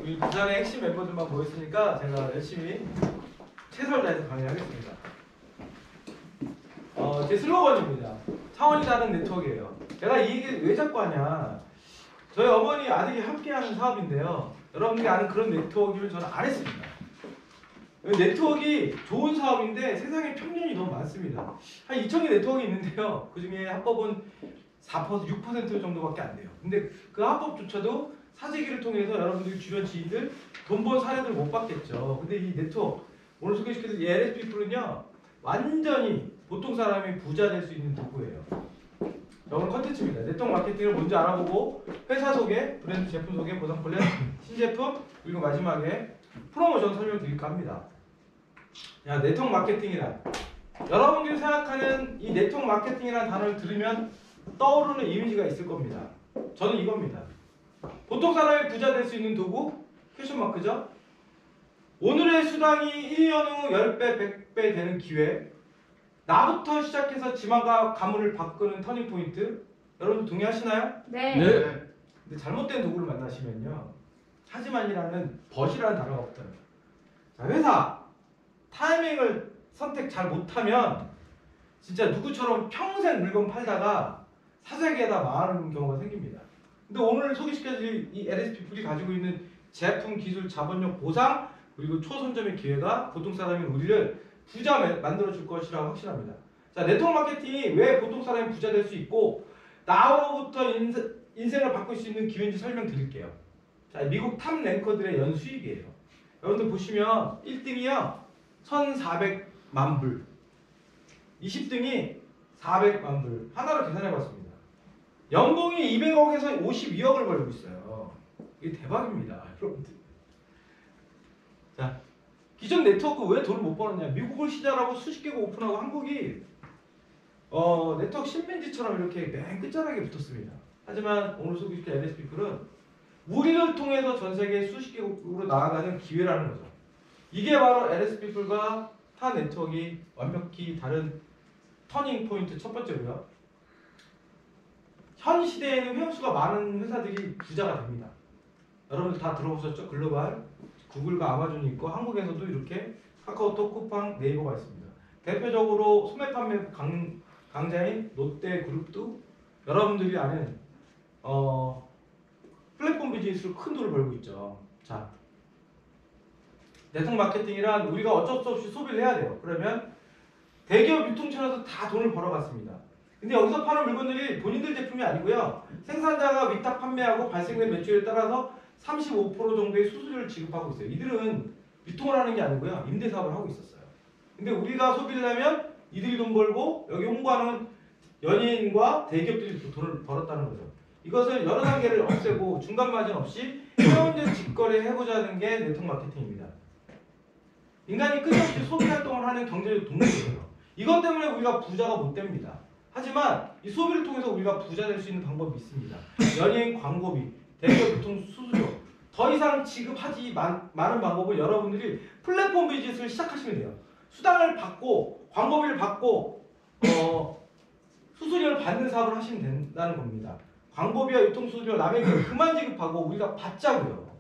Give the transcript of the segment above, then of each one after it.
우리 부산의 핵심 멤버들만 모였으니까 제가 열심히 최선을 다해서 강의하겠습니다. 제 슬로건입니다. 차원이 다른 네트워크예요. 내가 이 얘기를 왜 자꾸 하냐. 저희 어머니 아들이 함께하는 사업인데요. 여러분들이 아는 그런 네트워크를 저는 안 했습니다. 네트워크가 좋은 사업인데 세상에 편견이 너무 많습니다. 한 2,000개 네트워크가 있는데요. 그 중에 합법은 4%, 6% 정도밖에 안 돼요. 근데 그 합법조차도 사재기를 통해서 여러분들 주변 지인들 돈 번 사례들 못 받겠죠. 근데 이 네트워크 오늘 소개시켜드릴 이 LSP풀은요 완전히 보통 사람이 부자 될 수 있는 도구예요. 오늘 컨텐츠입니다. 네트워크 마케팅을 먼저 알아보고 회사 소개, 브랜드 제품 소개, 보상 플랜, 신제품 그리고 마지막에 프로모션 설명드릴까 합니다. 야, 네트워크 마케팅이란 여러분들이 생각하는 이 네트워크 마케팅이라는 단어를 들으면 떠오르는 이미지가 있을 겁니다. 저는 이겁니다. 보통 사람이 부자 될 수 있는 도구? 퀘션마크죠? 오늘의 수당이 1년 후 10배, 100배 되는 기회, 나부터 시작해서 지만과 가문을 바꾸는 터닝포인트. 여러분 동의하시나요? 네. 근데 잘못된 도구를 만나시면요 하지만이라는 벗이라는 단어가 붙어요. 자, 회사 타이밍을 선택 잘 못하면 진짜 누구처럼 평생 물건 팔다가 사재기에다 망하는 경우가 생깁니다. 근데 오늘 소개시켜드릴 이 LSP풀이 가지고 있는 제품, 기술, 자본력, 보상 그리고 초선점의 기회가 보통 사람인 우리를 부자 만들어줄 것이라고 확신합니다. 자, 네트워크 마케팅이 왜 보통 사람이 부자 될 수 있고 나로부터 인생을 바꿀 수 있는 기회인지 설명드릴게요. 자, 미국 탑 랭커들의 연 수익이에요. 여러분들 보시면 1등이요 1,400만 불, 20등이 400만 불. 하나로 계산해봤습니다. 연봉이 200억에서 52억을 벌고 있어요. 이게 대박입니다, 여러분들. 자, 기존 네트워크 왜 돈을 못 버느냐? 미국을 시작하고 수십 개국 오픈하고 한국이 네트워크 식민지처럼 이렇게 맨 끝자락에 붙었습니다. 하지만 오늘 소개시킬 LSP풀은 우리를 통해서 전 세계 수십 개국으로 나아가는 기회라는 거죠. 이게 바로 LSP풀과 타 네트워크가 완벽히 다른 터닝 포인트 첫 번째고요. 현 시대에는 회원수가 많은 회사들이 부자가 됩니다. 여러분들 다 들어보셨죠? 글로벌 구글과 아마존이 있고 한국에서도 이렇게 카카오톡, 쿠팡, 네이버가 있습니다. 대표적으로 소매 판매 강자인 롯데그룹도 여러분들이 아는 플랫폼 비즈니스로 큰 돈을 벌고 있죠. 자, 네트워크 마케팅이란 우리가 어쩔 수 없이 소비를 해야 돼요. 그러면 대기업 유통처에서 다 돈을 벌어갔습니다. 근데 여기서 파는 물건들이 본인들 제품이 아니고요. 생산자가 위탁 판매하고 발생된 매출에 따라서 35% 정도의 수수료를 지급하고 있어요. 이들은 유통을 하는 게 아니고요. 임대사업을 하고 있었어요. 근데 우리가 소비를 하면 이들이 돈 벌고 여기 홍보하는 연예인과 대기업들이 돈을 벌었다는 거죠. 이것을 여러 단계를 없애고 중간 마진 없이 회원제 직거래 해보자 하는 게 네트워크 마케팅입니다. 인간이 끊임없이 소비 활동을 하는 경제적 동물이에요. 이것 때문에 우리가 부자가 못 됩니다. 하지만 이 소비를 통해서 우리가 부자 될 수 있는 방법이 있습니다. 연예인 광고비, 대기업 유통 수수료, 더 이상 지급하지 많은 방법은 여러분들이 플랫폼 비즈니스를 시작하시면 돼요. 수당을 받고 광고비를 받고 수수료를 받는 사업을 하시면 된다는 겁니다. 광고비와 유통 수수료 남에게 그만 지급하고 우리가 받자고요.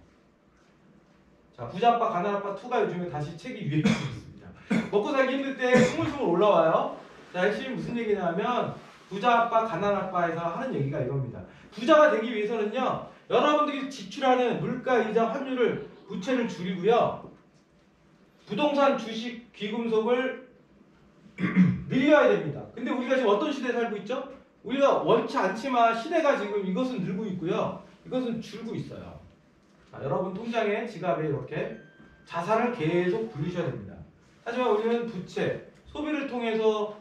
자, 부자 아빠 가난 아빠 2가 요즘에 다시 책이 유행하고 있습니다. 먹고 살기 힘들 때 스물스물 올라와요. 자, 핵심이 무슨 얘기냐면 부자 아빠 가난 아빠에서 하는 얘기가 이겁니다. 부자가 되기 위해서는요 여러분들이 지출하는 물가, 이자, 환율을 부채를 줄이고요 부동산, 주식, 귀금속을 늘려야 됩니다. 근데 우리가 지금 어떤 시대에 살고 있죠? 우리가 원치 않지만 시대가 지금 이것은 늘고 있고요 이것은 줄고 있어요. 자, 여러분 통장에 지갑에 이렇게 자산을 계속 굴리셔야 됩니다. 하지만 우리는 부채, 소비를 통해서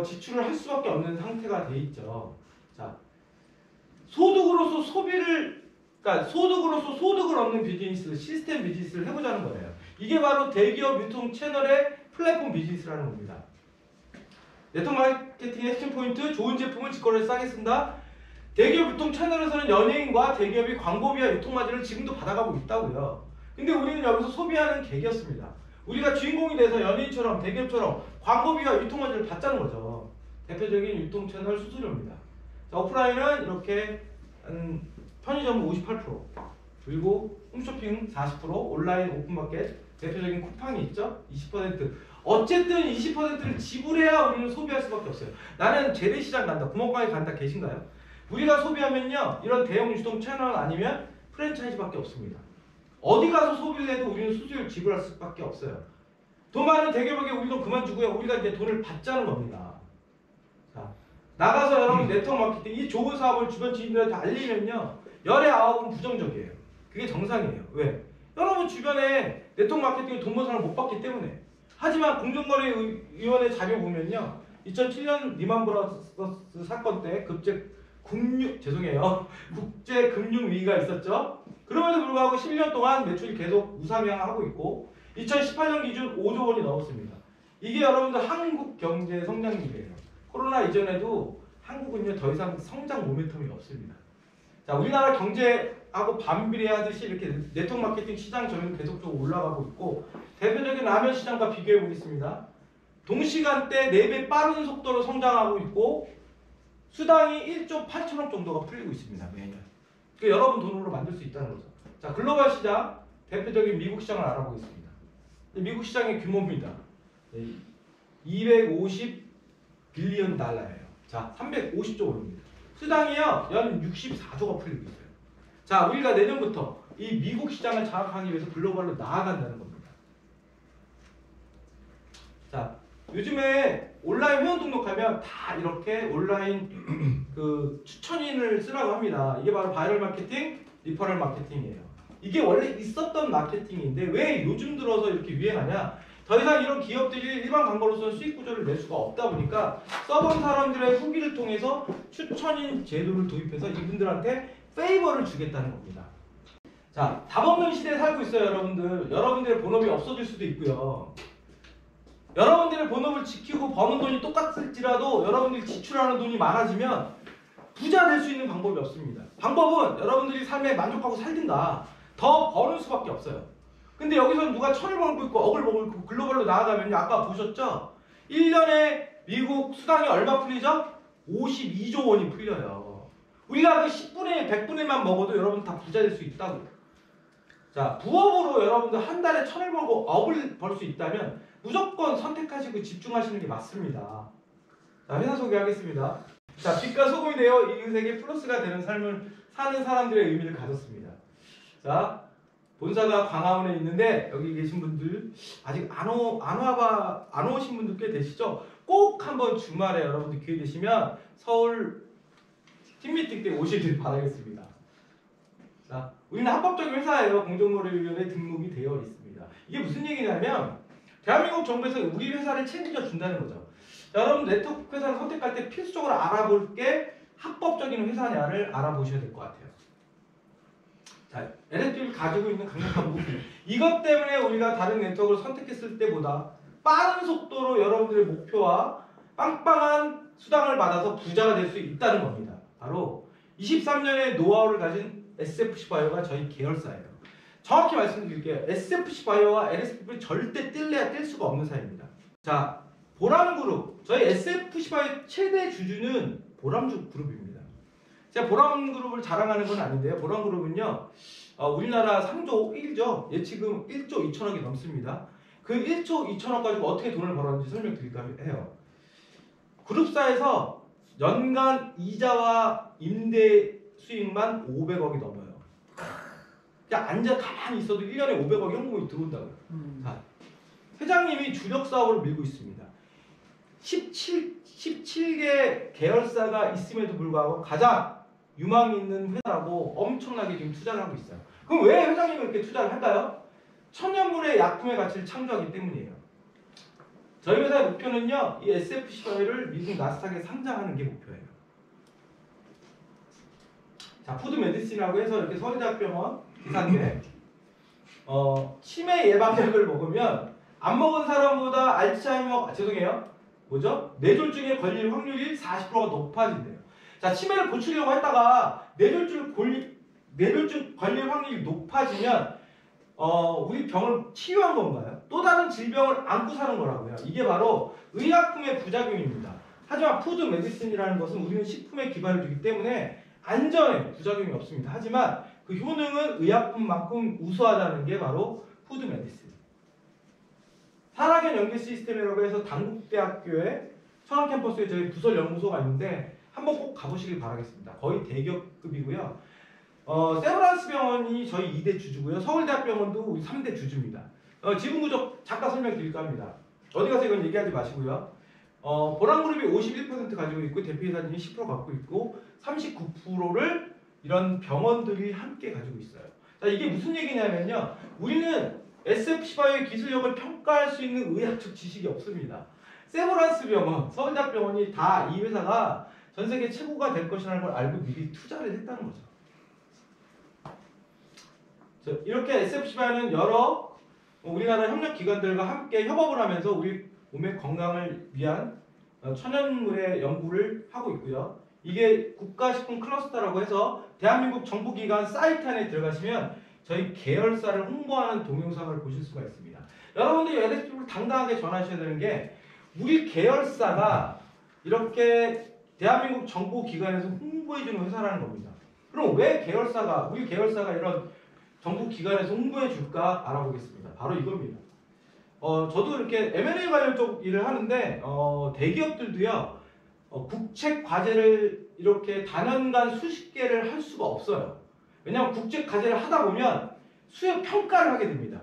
지출을 할 수밖에 없는 상태가 돼 있죠. 자, 소득으로서 소득을 얻는 비즈니스, 시스템 비즈니스를 해보자는 거예요. 이게 바로 대기업 유통 채널의 플랫폼 비즈니스라는 겁니다. 네트워크 마케팅의 핵심 포인트, 좋은 제품을 직거래를 싸게 쓴다. 대기업 유통 채널에서는 연예인과 대기업이 광고비와 유통 마진을 지금도 받아가고 있다고요. 근데 우리는 여기서 소비하는 객이었습니다. 우리가 주인공이 돼서 연예인처럼 대기업처럼 광고비와 유통 마진을 받자는 거죠. 대표적인 유통 채널 수수료입니다. 자, 오프라인은 이렇게 편의점은 58%, 그리고 홈쇼핑 40%, 온라인 오픈마켓, 대표적인 쿠팡이 있죠? 20%. 어쨌든 20%를 지불해야 우리는 소비할 수밖에 없어요. 나는 재래시장 간다, 구멍가게 간다 계신가요? 우리가 소비하면요, 이런 대형 유통 채널 아니면 프랜차이즈밖에 없습니다. 어디 가서 소비를 해도 우리는 수수료를 지불할 수밖에 없어요. 돈 많은 대기업에게 우리 돈 그만 주고요, 우리가 이제 돈을 받자는 겁니다. 자, 나가서 여러분 네트워크 마케팅, 이 좋은 사업을 주변 지인들한테 알리면요, 열의 9은 부정적이에요. 그게 정상이에요. 왜? 여러분 주변에 네트워크 마케팅을 돈 버는 사람을 못 받기 때문에. 하지만 공정거래위원회 자료 보면요, 2007년 리만 브라더스 사건 때 국제 금융 위기가 있었죠. 그럼에도 불구하고 10년 동안 매출이 계속 우상향하고 있고 2018년 기준 5조 원이 넘었습니다. 이게 여러분들 한국 경제 성장률이에요. 코로나 이전에도 한국은요, 더 이상 성장 모멘텀이 없습니다. 자, 우리나라 경제하고 반비례하듯이 이렇게 네트워크 마케팅 시장 점유율 계속적으로 올라가고 있고, 대표적인 라면 시장과 비교해 보겠습니다. 동시간대 4배 빠른 속도로 성장하고 있고 수당이 1조 8천억 정도가 풀리고 있습니다. 매년. 그러니까 여러분 돈으로 만들 수 있다는 거죠. 자, 글로벌 시장, 대표적인 미국 시장을 알아보겠습니다. 미국 시장의 규모입니다. 250 빌리언 달러예요. 자, 350조 원입니다. 수당이요, 연 64조가 풀리고 있어요. 자, 우리가 내년부터 이 미국 시장을 장악하기 위해서 글로벌로 나아간다는 겁니다. 자, 요즘에 온라인 회원 등록하면 다 이렇게 온라인 그 추천인을 쓰라고 합니다. 이게 바로 바이럴 마케팅, 리퍼럴 마케팅이에요. 이게 원래 있었던 마케팅인데 왜 요즘 들어서 이렇게 유행하냐? 더 이상 이런 기업들이 일반 광고로서는 수익 구조를 낼 수가 없다 보니까 써본 사람들의 후기를 통해서 추천인 제도를 도입해서 이분들한테 페이버를 주겠다는 겁니다. 자, 답 없는 시대에 살고 있어요, 여러분들. 여러분들의 본업이 없어질 수도 있고요. 여러분들의 본업을 지키고 버는 돈이 똑같을지라도 여러분들이 지출하는 돈이 많아지면 부자 될 수 있는 방법이 없습니다. 방법은 여러분들이 삶에 만족하고 살든가 더 버는 수밖에 없어요. 근데 여기서 누가 천을 벌고 있고 억을 벌고 있고 글로벌로 나아가면요, 아까 보셨죠? 1년에 미국 수당이 얼마 풀리죠? 52조 원이 풀려요. 우리가 그 10분의 1, 100분의 1만 먹어도 여러분 다 부자 될 수 있다고요. 자, 부업으로 여러분들 한 달에 천을 벌고 억을 벌 수 있다면 무조건 선택하시고 집중하시는 게 맞습니다. 자, 회사 소개하겠습니다. 자, 빛과 소금이 되어 이웃에게 플러스가 되는 삶을 사는 사람들의 의미를 가졌습니다. 자, 본사가 광화문에 있는데 여기 계신 분들 아직 안 오신 분들 꽤 되시죠? 꼭 한번 주말에 여러분들 기회 되시면 서울 팀미팅 때 오시길 바라겠습니다. 자, 우리는 합법적인 회사예요. 공정거래위원회에 등록이 되어 있습니다. 이게 무슨 얘기냐면 대한민국 정부에서 우리 회사를 책임져 준다는 거죠. 자, 여러분 네트워크 회사를 선택할 때 필수적으로 알아볼 게 합법적인 회사냐를 알아보셔야 될 것 같아요. 자, LSP를 가지고 있는 강력한 무기. 이것 때문에 우리가 다른 네트워크를 선택했을 때보다 빠른 속도로 여러분들의 목표와 빵빵한 수당을 받아서 부자가 될 수 있다는 겁니다. 바로 23년의 노하우를 가진 SFC 바이오가 저희 계열사예요. 정확히 말씀드릴게요. SFC 바이오와 LSP는 절대 뗄래야 뗄 수가 없는 사이입니다. 자, 보람그룹. 저희 SFC 바이오 최대 주주는 보람그룹입니다. 제가 보람그룹을 자랑하는 건 아닌데요. 보람그룹은요, 우리나라 상조 1조, 예치금 1조 2천억이 넘습니다. 그 1조 2천억 가지고 어떻게 돈을 벌었는지 설명드릴까 해요. 그룹사에서 연간 이자와 임대 수익만 500억이 넘어요. 그냥 앉아 가만히 있어도 1년에 500억 현금이 들어온다고요. 자, 회장님이 주력 사업을 밀고 있습니다. 17개 계열사가 있음에도 불구하고 가장 유망 있는 회사라고 엄청나게 지금 투자를 하고 있어요. 그럼 왜 회장님이 이렇게 투자를 할까요? 천년물의 약품의 가치를 창조하기 때문이에요. 저희 회사의 목표는요, 이 SFC를 미국 나스닥에 상장하는 게 목표예요. 자, 푸드 메디신이라고 해서 이렇게 서울대학병원 기사인데, 치매 예방약을 먹으면 안 먹은 사람보다 뇌졸중에 걸릴 확률이 40%가 높아진대요. 자, 치매를 고치려고 했다가 뇌졸중 걸릴 확률이 높아지면 우리 병을 치유한 건가요? 또 다른 질병을 안고 사는 거라고요. 이게 바로 의약품의 부작용입니다. 하지만 푸드 메디신이라는 것은 우리는 식품에 기반을 두기 때문에 안전에 부작용이 없습니다. 하지만 그 효능은 의약품만큼 우수하다는 게 바로 푸드 메디슨. 산학연 연계 시스템이라고 해서 단국대학교에 청학 캠퍼스에 저희 부설 연구소가 있는데 한번 꼭 가보시길 바라겠습니다. 거의 대기업급이고요. 세브란스 병원이 저희 2대 주주고요. 서울대학병원도 우리 3대 주주입니다. 지분구조 잠깐 설명드릴까 합니다. 어디 가서 이건 얘기하지 마시고요. 보람그룹이 51% 가지고 있고 대표이사님이 10% 갖고 있고 39%를 이런 병원들이 함께 가지고 있어요. 자, 이게 무슨 얘기냐면요. 우리는 SFC바이오의 기술력을 평가할 수 있는 의학적 지식이 없습니다. 세브란스 병원, 서울대학병원이 다 이 회사가 전 세계 최고가 될 것이라는 걸 알고 미리 투자를 했다는 거죠. 이렇게 SFC바이오는 여러 우리나라 협력기관들과 함께 협업을 하면서 우리 몸의 건강을 위한 천연물의 연구를 하고 있고요. 이게 국가식품 클러스터라고 해서 대한민국 정부기관 사이트 안에 들어가시면 저희 계열사를 홍보하는 동영상을 보실 수가 있습니다. 여러분들이 SFC를 당당하게 전하셔야 되는 게 우리 계열사가 이렇게 대한민국 정부기관에서 홍보해주는 회사라는 겁니다. 그럼 왜 우리 계열사가 이런 정부기관에서 홍보해줄까 알아보겠습니다. 바로 이겁니다. 저도 이렇게 M&A 관련 쪽 일을 하는데 대기업들도요 국책 과제를 이렇게 단연간 수십 개를 할 수가 없어요. 왜냐하면 국책 과제를 하다 보면 수요 평가를 하게 됩니다.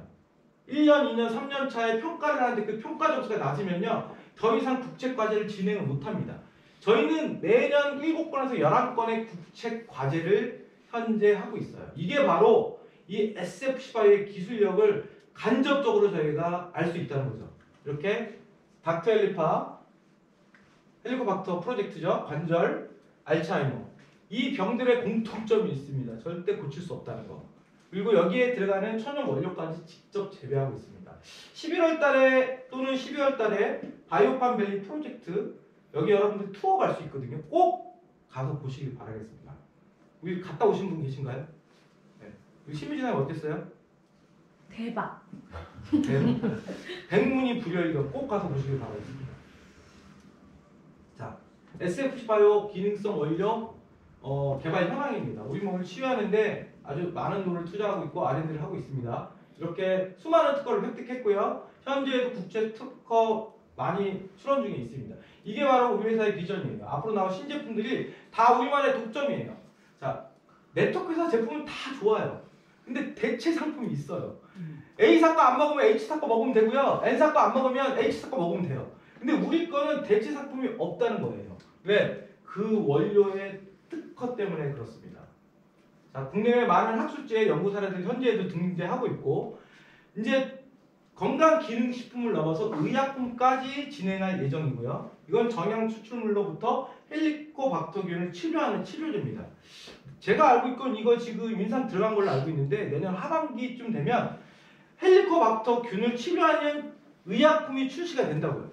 1년, 2년, 3년 차에 평가를 하는데 그 평가 점수가 낮으면요 더 이상 국책 과제를 진행을 못합니다. 저희는 매년 7건에서 11건의 국책 과제를 현재 하고 있어요. 이게 바로 이 SFC바이오의 기술력을 간접적으로 저희가 알 수 있다는 거죠. 이렇게 닥터 헬리코박터 프로젝트죠. 관절, 알츠하이머. 이 병들의 공통점이 있습니다. 절대 고칠 수 없다는 거. 그리고 여기에 들어가는 천연 원료까지 직접 재배하고 있습니다. 11월 달에 또는 12월 달에 바이오팜밸리 프로젝트 여기 여러분들 투어 갈 수 있거든요. 꼭 가서 보시길 바라겠습니다. 우리 갔다 오신 분 계신가요? 네. 우리 신미진님 어땠어요? 대박. 백문이 불여일견 꼭 가서 보시길 바라겠습니다. 자, SFC바이오 기능성 원료 개발 현황입니다. 우리 몸을 치유하는데 아주 많은 돈을 투자하고 있고 R&D를 하고 있습니다. 이렇게 수많은 특허를 획득했고요. 현재에도 국제 특허 많이 출원 중에 있습니다. 이게 바로 우리 회사의 비전이에요. 앞으로 나올 신제품들이 다 우리만의 독점이에요. 자, 네트워크 회사 제품은 다 좋아요. 근데 대체 상품이 있어요. A사 거 안 먹으면 H사 거 먹으면 되고요. N사 거 안 먹으면 H사 거 먹으면 돼요. 근데 우리 거는 대체 상품이 없다는 거예요. 왜? 그 원료의 특허 때문에 그렇습니다. 자, 국내외 많은 학술지에 연구 사례들이 현재에도 등재하고 있고 이제 건강기능식품을 넘어서 의약품까지 진행할 예정이고요. 이건 정형 추출물로부터 헬리코박터균을 치료하는 치료제입니다. 제가 알고 있건 이거 지금 임상 들어간 걸로 알고 있는데 내년 하반기쯤 되면 헬리코박터균을 치료하는 의약품이 출시가 된다고요.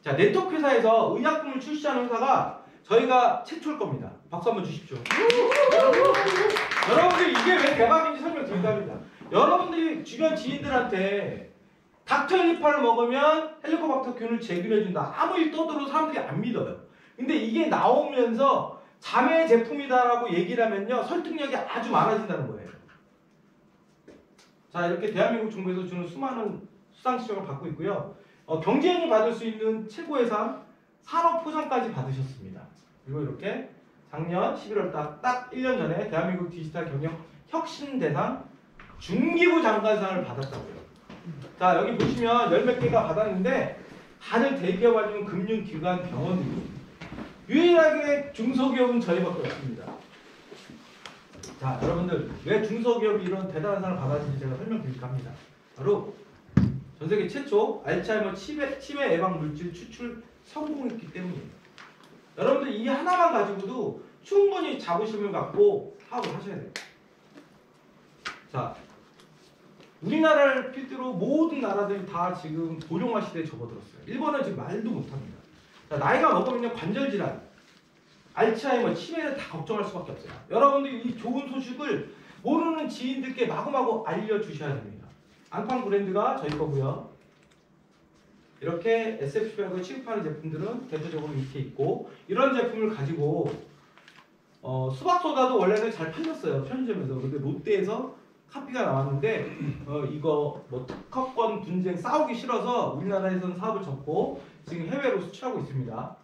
자, 네트워크 회사에서 의약품을 출시하는 회사가 저희가 최초일 겁니다. 박수 한번 주십시오. 여러분들 이게 왜 대박인지 설명드릴까 합니다. 여러분들이 주변 지인들한테 닥터헬리파를 먹으면 헬리코박터균을 제거해준다. 아무 일 떠들어도 사람들이 안 믿어요. 근데 이게 나오면서 자매 제품이다라고 얘기를 하면요 설득력이 아주 많아진다는 거예요. 자, 이렇게 대한민국 정부에서 주는 수많은 수상시험을 받고 있고요. 경제인이 받을 수 있는 최고의 상 산업포상까지 받으셨습니다. 그리고 이렇게 작년 11월 딱 1년 전에 대한민국 디지털 경영 혁신대상 중기부 장관상을 받았다고요. 자, 여기 보시면 열 몇 개가 받았는데 다들 대기업 아니면 금융기관, 병원이고 유일하게 중소기업은 저희밖에 없습니다. 자, 여러분들 왜 중소기업이 이런 대단한 상을 받았는지 제가 설명드릴까 합니다. 바로 전세계 최초 알츠하이머 치매 예방 물질 추출 성공했기 때문이에요. 여러분들 이 하나만 가지고도 충분히 자부심을 갖고 하고 하셔야 돼요. 자, 우리나라를 필두로 모든 나라들이 다 지금 고령화 시대에 접어들었어요. 일본은 지금 말도 못합니다. 자, 나이가 먹으면 관절 질환, 알츠하이머, 치매를 다 걱정할 수밖에 없어요. 여러분들이 이 좋은 소식을 모르는 지인들께 마구마구 알려주셔야 됩니다. 앙팡 브랜드가 저희 거고요. 이렇게 SFC바이오가 취급하는 제품들은 대표적으로 밑에 있고 이런 제품을 가지고 수박소다도 원래는 잘 팔렸어요 편의점에서. 근데 롯데에서 카피가 나왔는데 이거 뭐 특허권 분쟁 싸우기 싫어서 우리나라에서는 사업을 접고 지금 해외로 수출하고 있습니다.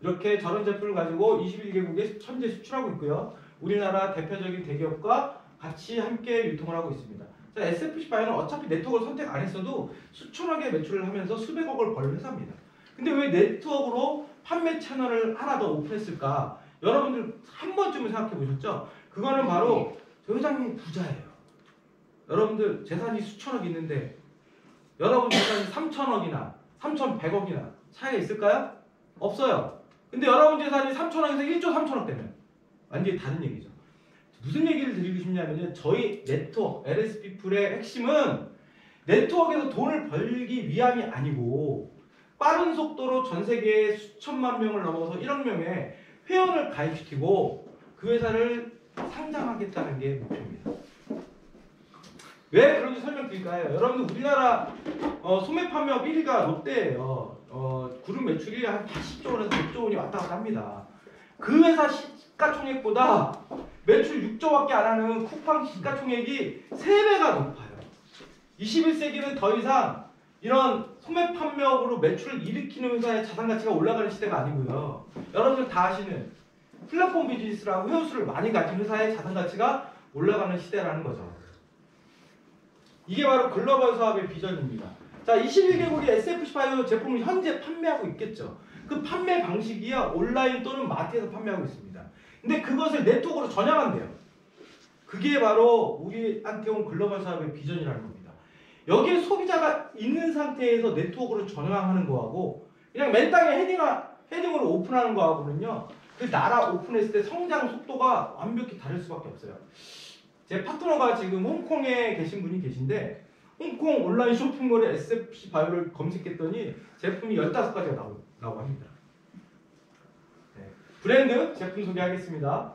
이렇게 저런 제품을 가지고 21개국에 현재 수출하고 있고요. 우리나라 대표적인 대기업과 같이 함께 유통을 하고 있습니다. 자, SFC 바이오는 어차피 네트워크를 선택 안 했어도 수천억의 매출을 하면서 수백억을 벌 회사입니다. 근데 왜 네트워크로 판매 채널을 하나 더 오픈했을까? 여러분들 한 번쯤은 생각해 보셨죠? 그거는 바로 저 회장님 부자예요. 여러분들 재산이 수천억 있는데 여러분 재산이 3천억이나 3,100억이나 차이가 있을까요? 없어요. 근데 여러분 재산이 3천억에서 1조 3천억 되면 완전히 다른 얘기죠. 무슨 얘기를 드리고 싶냐면요. 저희 네트워크, LS피플의 핵심은 네트워크에서 돈을 벌기 위함이 아니고 빠른 속도로 전 세계에 수천만 명을 넘어서 1억 명의 회원을 가입시키고 그 회사를 상장하겠다는 게 목표입니다. 왜 그런지 설명드릴까요? 여러분들 우리나라 소매 판매업 1위가 롯데예요. 그룹 매출이 한 80조 원에서 100조 원이 왔다 갔다 합니다. 그 회사 시가총액보다 매출 6조밖에 안 하는 쿠팡 시가총액이 3배가 높아요. 21세기는 더 이상 이런 소매 판매업으로 매출을 일으키는 회사의 자산가치가 올라가는 시대가 아니고요. 여러분들 다 아시는 플랫폼 비즈니스라고 회원수를 많이 가진 회사의 자산가치가 올라가는 시대라는 거죠. 이게 바로 글로벌 사업의 비전입니다. 자, 21개국이 SFC 바이오 제품을 현재 판매하고 있겠죠. 그 판매 방식이요, 온라인 또는 마트에서 판매하고 있습니다. 근데 그것을 네트워크로 전향한대요. 그게 바로 우리한테 온 글로벌 사업의 비전이라는 겁니다. 여기에 소비자가 있는 상태에서 네트워크로 전향하는 거하고 그냥 맨 땅에 헤딩으로 오픈하는 거하고는요, 그 나라 오픈했을 때 성장 속도가 완벽히 다를 수밖에 없어요. 제 파트너가 지금 홍콩에 계신 분이 계신데 홍콩 온라인 쇼핑몰에 SFC 바이오를 검색했더니 제품이 15가지가 나오고 합니다. 네. 브랜드 제품 소개하겠습니다.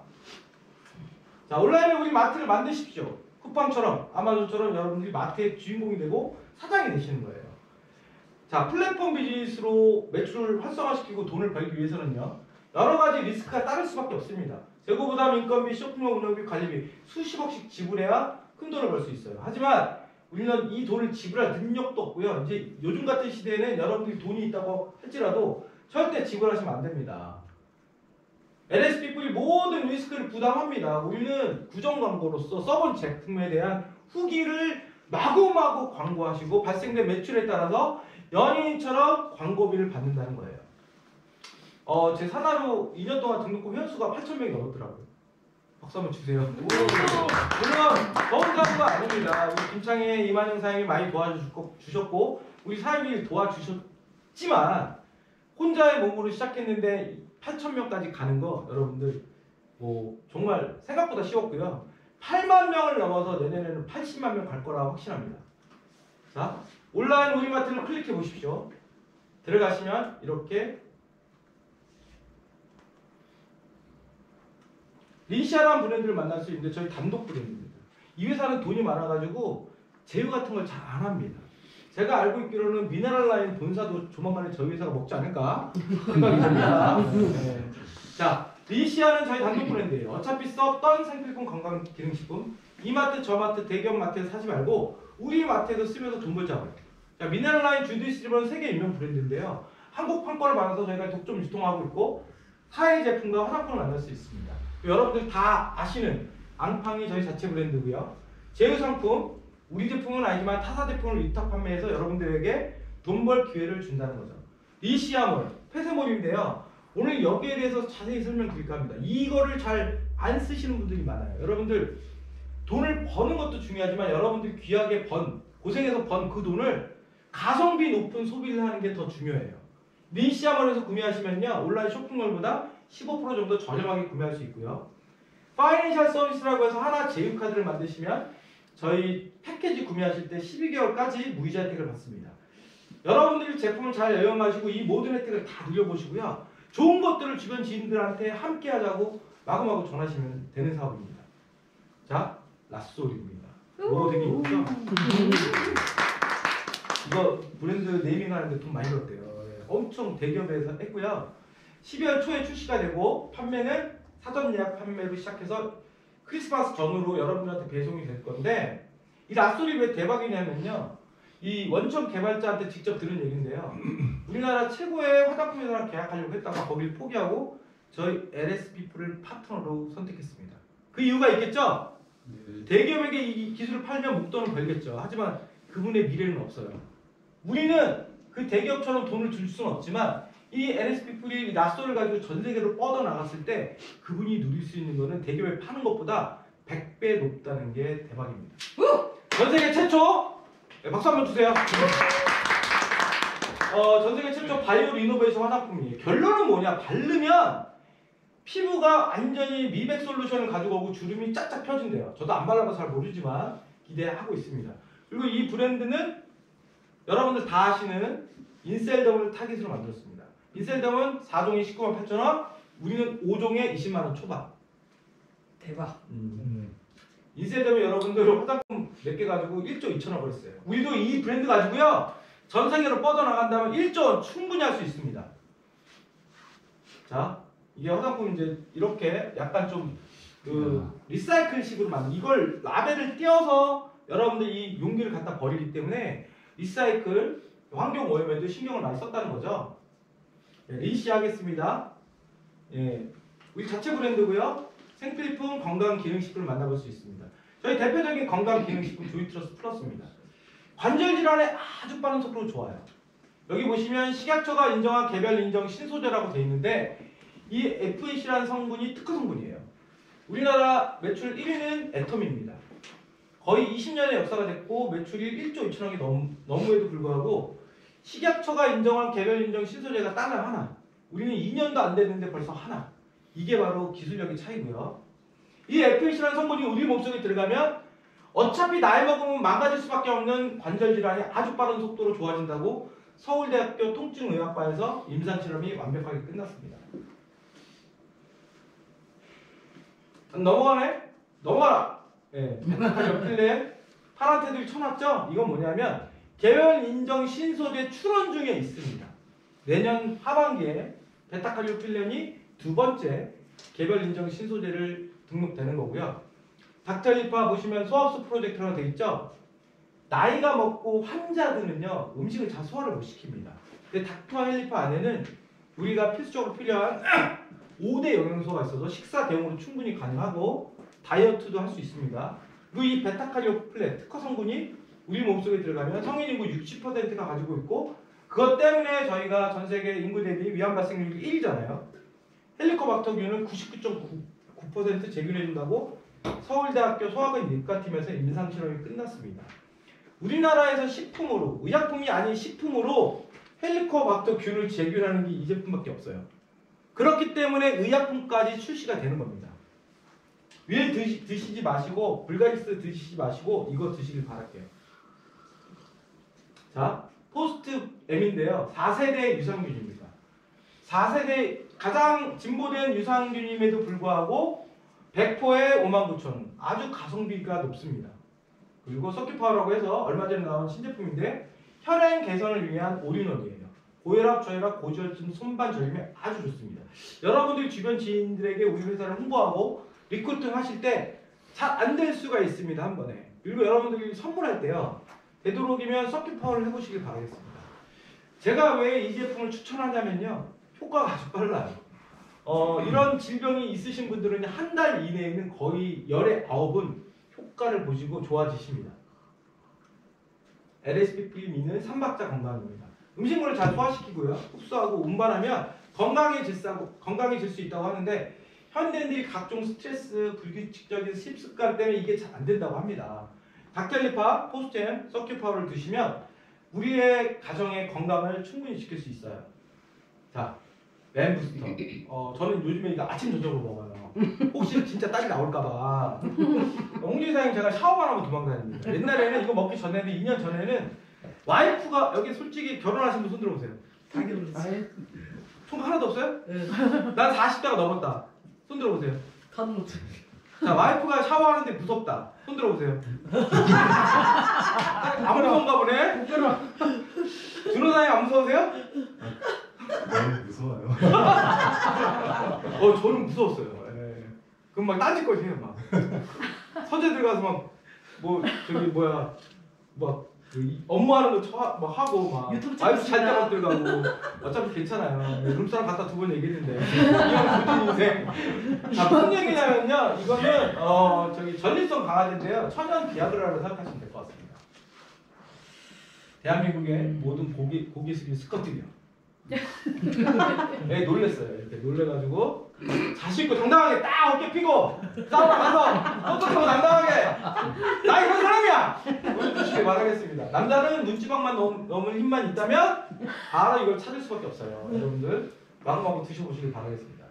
자, 온라인에 우리 마트를 만드십시오. 쿠팡처럼 아마존처럼 여러분들이 마트의 주인공이 되고 사장이 되시는 거예요. 자, 플랫폼 비즈니스로 매출을 활성화시키고 돈을 벌기 위해서는요, 여러 가지 리스크가 따를 수밖에 없습니다. 재고 부담, 인건비, 쇼핑몰 운영비, 관리비 수십억씩 지불해야 큰 돈을 벌 수 있어요. 하지만 우리는 이 돈을 지불할 능력도 없고요. 이제 요즘 같은 시대에는 여러분들이 돈이 있다고 할지라도 절대 지불하시면 안 됩니다. LS피플이 모든 리스크를 부담합니다. 우리는 구정 광고로서 써본 제품에 대한 후기를 마구마구 광고하시고 발생된 매출에 따라서 연예인처럼 광고비를 받는다는 거예요. 제 산하로 2년 동안 등록금 회원수가 8,000명이 넘었더라고요. 박수 한번 주세요. 물론 좋은 사고가 아닙니다. 우리 김창희, 이만영 사장님이 많이 도와주셨고 우리 사장님이 도와주셨지만 혼자의 몸으로 시작했는데 8,000명까지 가는 거 여러분들 뭐 정말 생각보다 쉬웠고요. 8만 명을 넘어서 내년에는 80만 명 갈 거라 확신합니다. 자, 온라인 우리마트를 클릭해 보십시오. 들어가시면 이렇게 리시아라는 브랜드를 만날 수 있는데 저희 단독 브랜드입니다. 이 회사는 돈이 많아가지고 제휴 같은 걸 잘 안 합니다. 제가 알고 있기로는 미네랄라인 본사도 조만간에 저희 회사가 먹지 않을까 생각이 듭니다. 네. 자, 리시아는 저희 단독 브랜드예요. 어차피 썼던 생필품 건강기능식품 이마트 저마트 대기업 마트에서 사지 말고 우리 마트에서 쓰면서 돈 벌자고요. 자, 미네랄라인 주디스리버는 세계 유명 브랜드인데요. 한국 판권을 받아서 저희가 독점 유통하고 있고 타이 제품과 화장품을 만날 수 있습니다. 여러분들 다 아시는 앙팡이 저희 자체 브랜드고요. 제휴 상품, 우리 제품은 아니지만 타사 제품을 위탁 판매해서 여러분들에게 돈 벌 기회를 준다는 거죠. 리시아몰, 폐쇄몰인데요. 오늘 여기에 대해서 자세히 설명드릴까 합니다. 이거를 잘 안 쓰시는 분들이 많아요. 여러분들 돈을 버는 것도 중요하지만 여러분들이 귀하게 고생해서 번 그 돈을 가성비 높은 소비를 하는 게 더 중요해요. 리시아몰에서 구매하시면요, 온라인 쇼핑몰보다 15% 정도 저렴하게 구매할 수 있고요. 파이낸셜 서비스라고 해서 하나 제휴카드를 만드시면 저희 패키지 구매하실 때 12개월까지 무이자 혜택을 받습니다. 여러분들이 제품을 잘 애용하시고 이 모든 혜택을 다 누려보시고요. 좋은 것들을 주변 지인들한테 함께 하자고 마구마구 전하시면 되는 사업입니다. 자, 라쏘리입니다. 로고 되게 예쁘죠? 이거 브랜드 네이밍 하는데 돈 많이 들었대요. 엄청 대기업에서 했고요. 12월 초에 출시가 되고 판매는 사전 예약 판매로 시작해서 크리스마스 전후로 여러분들한테 배송이 될 건데 이 낯설이 왜 대박이냐면요. 이 원천 개발자한테 직접 들은 얘기인데요. 우리나라 최고의 화장품 회사랑 계약하려고 했다가 거기를 포기하고 저희 LSP를 파트너로 선택했습니다. 그 이유가 있겠죠? 대기업에게 이 기술을 팔면 목돈을 벌겠죠. 하지만 그분의 미래는 없어요. 우리는 그 대기업처럼 돈을 줄 수는 없지만 이 LSP이 낯설을 가지고 전 세계로 뻗어나갔을 때 그분이 누릴 수 있는 거는 대기업에 파는 것보다 100배 높다는 게 대박입니다. 전 세계 최초 박수 한번 주세요. 전 세계 최초 바이오 리노베이션 화장품이에요. 결론은 뭐냐? 바르면 피부가 완전히 미백 솔루션을 가지고 오고 주름이 쫙쫙 펴진대요. 저도 안 발라봐서 잘 모르지만 기대하고 있습니다. 그리고 이 브랜드는 여러분들 다 아시는 인셀덤을 타깃으로 만들었습니다. 인셀덤은 4종이 198,000원, 우리는 5종에 200,000원 초반. 대박. 인셀덤이 여러분들 화장품 몇 개 가지고 1조 2천억 벌었어요. 우리도 이 브랜드 가지고요 전 세계로 뻗어나간다면 1조 원 충분히 할 수 있습니다. 자, 이게 화장품 이제 이렇게 약간 좀 리사이클식으로 만든 이걸 라벨을 띄어서 여러분들 이 용기를 갖다 버리기 때문에 리사이클 환경 오염에도 신경을 많이 썼다는 거죠. 네, 리시 하겠습니다. 예, 우리 자체 브랜드고요. 생필품 건강 기능식품을 만나볼 수 있습니다. 저희 대표적인 건강 기능식품 조이트러스 플러스입니다. 관절 질환에 아주 빠른 속도로 좋아요. 여기 보시면 식약처가 인정한 개별 인정 신소재라고 되어 있는데 이 FEC라는 성분이 특허 성분이에요. 우리나라 매출 1위는 애텀입니다. 거의 20년의 역사가 됐고 매출이 1조 2천억이 넘음에도 불구하고 식약처가 인정한 개별 인정 신소재가 딱 하나. 우리는 2년도 안 됐는데 벌써 하나. 이게 바로 기술력의 차이고요. 이 FEC라는 성분이 우리 몸속에 들어가면 어차피 나이 먹으면 망가질 수밖에 없는 관절 질환이 아주 빠른 속도로 좋아진다고 서울대학교 통증의학과에서 임상 실험이 완벽하게 끝났습니다. 넘어가네? 넘어가라! 예, 필름 파란 테두리 쳐놨죠? 이건 뭐냐면 개별 인정 신소재 출원 중에 있습니다. 내년 하반기에 베타카리오 필름이 두 번째 개별 인정 신소재를 등록되는 거고요. 닥터헬리파 보시면 소화흡수 프로젝트라고 되어 있죠? 나이가 먹고 환자들은요 음식을 잘 소화를 못 시킵니다. 근데 닥터헬리파 안에는 우리가 필수적으로 필요한 5대 영양소가 있어서 식사 대용으로 충분히 가능하고 다이어트도 할 수 있습니다. 그리고 이 베타카리오플레 특허 성분이 우리 몸속에 들어가면 성인 인구 60%가 가지고 있고 그것 때문에 저희가 전 세계 인구 대비 위암 발생률이 1위잖아요. 헬리코박터균은 99.9% 제균해준다고 서울대학교 소화관 내과팀에서 임상 실험이 끝났습니다. 우리나라에서 식품으로, 의약품이 아닌 식품으로 헬리코박터균을 제균하는 게 이 제품밖에 없어요. 그렇기 때문에 의약품까지 출시가 되는 겁니다. 윌 드시지 마시고 불가리스 드시지 마시고 이거 드시길 바랄게요. 자, 포스트 M인데요. 4세대 유산균입니다. 4세대 가장 진보된 유산균임에도 불구하고 100포에 59,000원. 아주 가성비가 높습니다. 그리고 서큐파워라고 해서 얼마 전에 나온 신제품인데 혈행 개선을 위한 올인원이에요. 고혈압, 저혈압, 고지혈증, 손반 저림에 아주 좋습니다. 여러분들 주변 지인들에게 우리 회사를 홍보하고 리크루팅 하실 때 잘 안 될 수가 있습니다. 한 번에. 그리고 여러분들이 선물할 때요. 되도록이면 서큐파워를 해보시길 바라겠습니다. 제가 왜 이 제품을 추천하냐면요. 효과가 아주 빨라요. 이런 질병이 있으신 분들은 한 달 이내에는 거의 열의 9은 효과를 보시고 좋아지십니다. LSPP미는 3박자 건강입니다. 음식물을 잘 소화시키고요. 흡수하고 운반하면 건강해질 수 있다고 하는데 현대인들이 각종 스트레스, 불규칙적인 식습관 때문에 이게 잘 안 된다고 합니다. 닥터헬리파, 포스템, 서큐파워를 드시면 우리의 가정의 건강을 충분히 지킬 수 있어요. 자, 램부스터. 저는 요즘에 이거 아침 저녁으로 먹어요. 혹시 진짜 딸이 나올까봐. 홍준 이사님 제가 샤워만 하고 도망다닙니다. 옛날에는 이거 먹기 전에는 2년 전에는 와이프가 여기 솔직히 결혼하신 분 손 들어보세요. 총 하나도 없어요? 네. 난 40대가 넘었다. 손 들어보세요. 다들 못 자, 와이프가 샤워하는데 무섭다. 손 들어보세요. 안 무서운가 보네? 준호사님 안 무서우세요? 네, 무서워요. 저는 무서웠어요. 네. 그럼 막 딴짓거리 해요 막. 서재 들어가서 막 뭐 저기 뭐야 막 업무하는 거 하고 막 유튜브 와이프 잘 찍겠습니다. 때만 들어가고 어차피 괜찮아요. 룸사람 갖다 2번 얘기했는데 이건 모든 인생. 자 무슨 얘기냐면요. 이거는 저기 전립선 강아지인데요. 천연 비아그라로 생각하시면 될 것 같습니다. 대한민국의 모든 고기 숙인 스커트리요. 네, 놀랬어요. 이렇게 놀래가지고 자신 있고 당당하게 딱 어깨 피고 싸우러 가서 떳떳하고 당당하게 나 이런 사람이야! 보여주시길 바라겠습니다. 남자는 문지방만 넘을 힘만 있다면 바로 이걸 찾을 수밖에 없어요. 여러분들 마구마구 드셔보시길 바라겠습니다.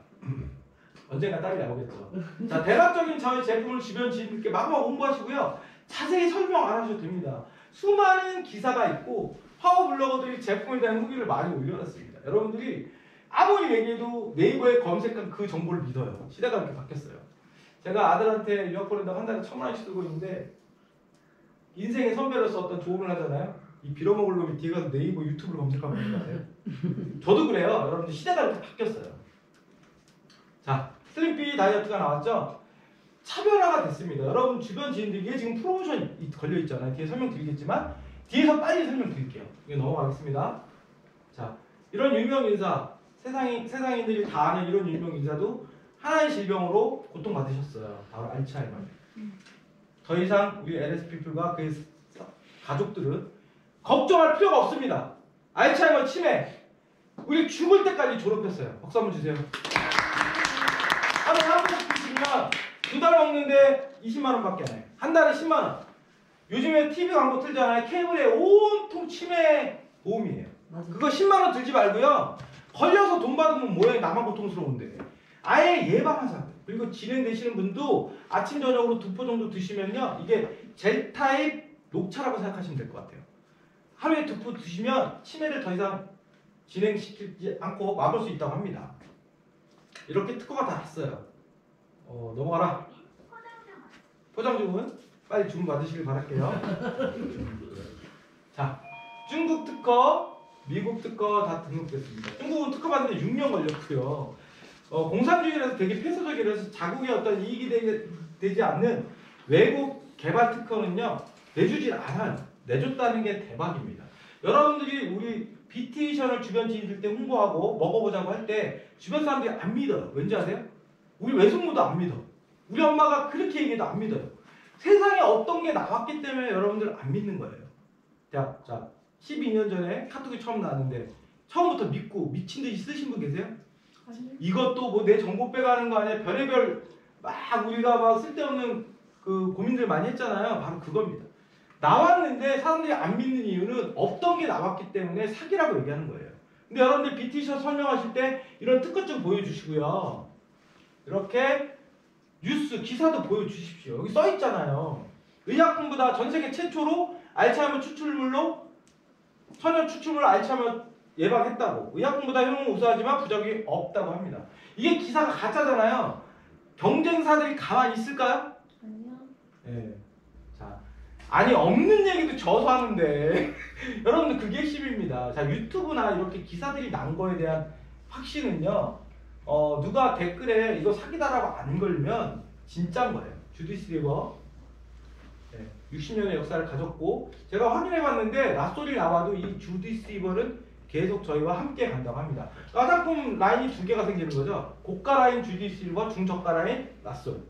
언젠가 딸이 나오겠죠. 자, 대략적인 저희 제품을 주변 지인들께 마구마구 홍보하시고요. 자세히 설명 안 하셔도 됩니다. 수많은 기사가 있고 파워 블로거들이 제품에 대한 후기를 많이 올려놨습니다. 여러분들이 아무리 얘기해도 네이버에 검색한 그 정보를 믿어요. 시대가 그렇게 바뀌었어요. 제가 아들한테 유학 보낸다고 한 달에 1,000원씩 쓰고 있는데 인생의 선배로서 어떤 조언을 하잖아요. 이 빌어먹을 놈이 뒤에 가서 네이버 유튜브를 검색하면 되는 거 아세요? 저도 그래요. 여러분들 시대가 이렇게 바뀌었어요. 자, 슬림피 다이어트가 나왔죠? 차별화가 됐습니다. 여러분 주변 지인들에게 지금 프로모션이 걸려 있잖아요. 뒤에 설명드리겠지만 뒤에서 빨리 설명드릴게요. 이거 넘어가겠습니다. 자, 이런 유명 인사, 세상인들이 다 아는 이런 유명 인사도 하나의 질병으로 고통받으셨어요. 바로 알츠하이머. 더 이상 우리 LSPP가 그의 가족들은 걱정할 필요가 없습니다. 알츠하이머 치매, 우리 죽을 때까지 졸업했어요. 박수 한번 주세요. 하루에 한 번씩 드시면 2달 먹는데 20만 원밖에 안 해요. 한 달에 10만 원. 요즘에 TV 광고 틀잖아요. 케이블에 온통 치매 보험이에요. 맞아. 그거 10만 원 들지 말고요. 걸려서 돈 받으면 뭐해? 나만 고통스러운데. 아예 예방하자. 그리고 진행되시는 분도 아침 저녁으로 2포 정도 드시면요. 이게 젤 타입 녹차라고 생각하시면 될 것 같아요. 하루에 2포 드시면 치매를 더 이상 진행시키지 않고 막을 수 있다고 합니다. 이렇게 특허가 다 났어요. 넘어가라. 포장 주문 빨리 주문 받으시길 바랄게요. 자, 중국 특허, 미국 특허 다 등록됐습니다. 중국은 특허 받는데 6년 걸렸고요. 공산주의라서 되게 폐쇄적이라서 자국의 어떤 이익이 되지 않는 외국 개발 특허는요 내주질 않아요. 내줬다는 게 대박입니다. 여러분들이 우리 뷰티션을 주변 지인들 때 홍보하고 먹어보자고 할 때 주변 사람들이 안 믿어요. 왠지 아세요? 우리 외숙모도 안 믿어. 우리 엄마가 그렇게 얘기해도 안 믿어요. 세상에 어떤 게 나왔기 때문에 여러분들 안 믿는 거예요. 자, 12년 전에 카톡이 처음 나왔는데 처음부터 믿고 미친 듯이 쓰신 분 계세요? 이것도 뭐 내 정보 빼가는 거 아니야? 별의별 막 우리가 막 쓸데없는 그 고민들 많이 했잖아요. 바로 그겁니다. 나왔는데 사람들이 안 믿는 이유는 없던 게 나왔기 때문에 사기라고 얘기하는 거예요. 근데 여러분들 뷰티션 설명하실 때 이런 특허증 보여주시고요. 이렇게 뉴스 기사도 보여주십시오. 여기 써 있잖아요. 의약품보다 전 세계 최초로 알츠하이머 추출물로 천연 추출물 알츠하이머 예방했다고. 의약품보다 효능은 우수하지만 부작용이 없다고 합니다. 이게 기사가 가짜잖아요. 경쟁사들이 가만히 있을까요? 아니요. 네. 자, 아니 없는 얘기도 져서 하는데 여러분들 그게 핵심입니다. 자, 유튜브나 이렇게 기사들이 난 거에 대한 확신은요. 누가 댓글에 이거 사기다라고 안 걸면 진짜인 거예요. 주디스 리버 60년의 역사를 가졌고 제가 확인해봤는데 낯소리 나와도 이 주디스 리버는 계속 저희와 함께 간다고 합니다. 화장품 라인이 2개가 생기는 거죠. 고가 라인 주디스 리버, 중저가 라인 낯솔.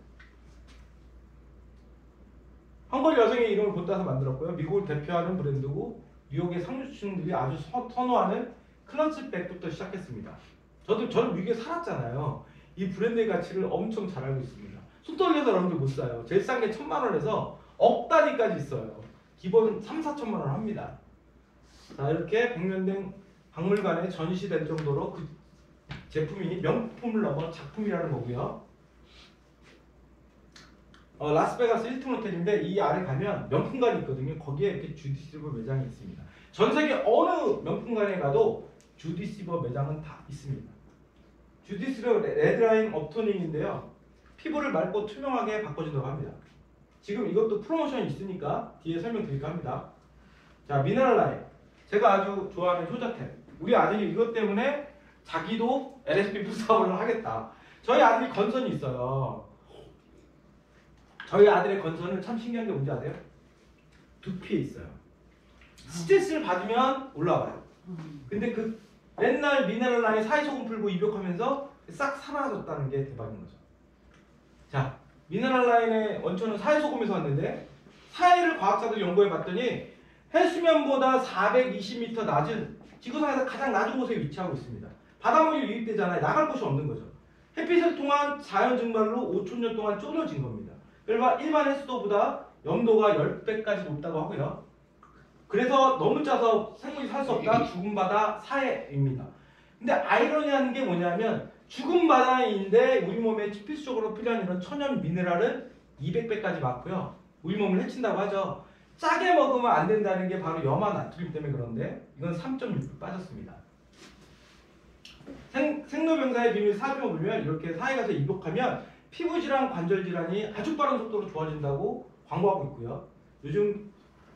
헝거리 여성의 이름을 본따서 만들었고요. 미국을 대표하는 브랜드고 뉴욕의 상류층들이 아주 선호하는 클러치백부터 시작했습니다. 저는 미국에 살았잖아요. 이 브랜드의 가치를 엄청 잘 알고 있습니다. 손 떨려서 여러분들 못 사요. 제일 싼 게 1,000만 원에서 억 단위까지 있어요. 기본 3,4천만 원 합니다. 자, 이렇게 백년된 박물관에 전시될 정도로 그 제품이 명품을 넘어 작품이라는 거고요. 라스베가스 힐튼 호텔인데 이 아래 가면 명품관이 있거든요. 거기에 이렇게 주디스리버 매장이 있습니다. 전 세계 어느 명품관에 가도 주디스리버 매장은 다 있습니다. 주디스리버 레드라인 업토닝인데요. 피부를 맑고 투명하게 바꿔준다고 합니다. 지금 이것도 프로모션이 있으니까 뒤에 설명드릴까 합니다. 자, 미네랄 라인. 제가 아주 좋아하는 효자템. 우리 아들이 이것 때문에 자기도 LSP 사업을 하겠다. 저희 아들이 건선이 있어요. 저희 아들의 건선은 참 신기한 게 뭔지 아세요? 두피에 있어요. 스트레스를 받으면 올라와요. 근데 그 맨날 미네랄 라인 사이소금 풀고 입욕하면서 싹 사라졌다는 게 대박인 거죠. 자, 미네랄 라인의 원천은 사이소금에서 왔는데 사이를 과학자들이 연구해 봤더니 해수면보다 420m 낮은 지구상에서 가장 낮은 곳에 위치하고 있습니다. 바닷물이 유입되잖아요. 나갈 곳이 없는 거죠. 햇빛을 통한 자연 증발로 5,000년 동안 쪼려진 겁니다. 일반 해수도보다 염도가 10배까지 높다고 하고요. 그래서 너무 짜서 생물이 살 수 없다. 죽은 바다 사해입니다. 근데 아이러니한 게 뭐냐면 죽은 바다인데 우리 몸에 필수적으로 필요한 이런 천연 미네랄은 200배까지 많고요. 우리 몸을 해친다고 하죠. 짜게 먹으면 안 된다는 게 바로 염화 나트륨 때문에 그런데 이건 3.6배 빠졌습니다. 생로병사의 비밀 살펴보면 이렇게 사회 가서 입욕하면 피부질환, 관절질환이 아주 빠른 속도로 좋아진다고 광고하고 있고요. 요즘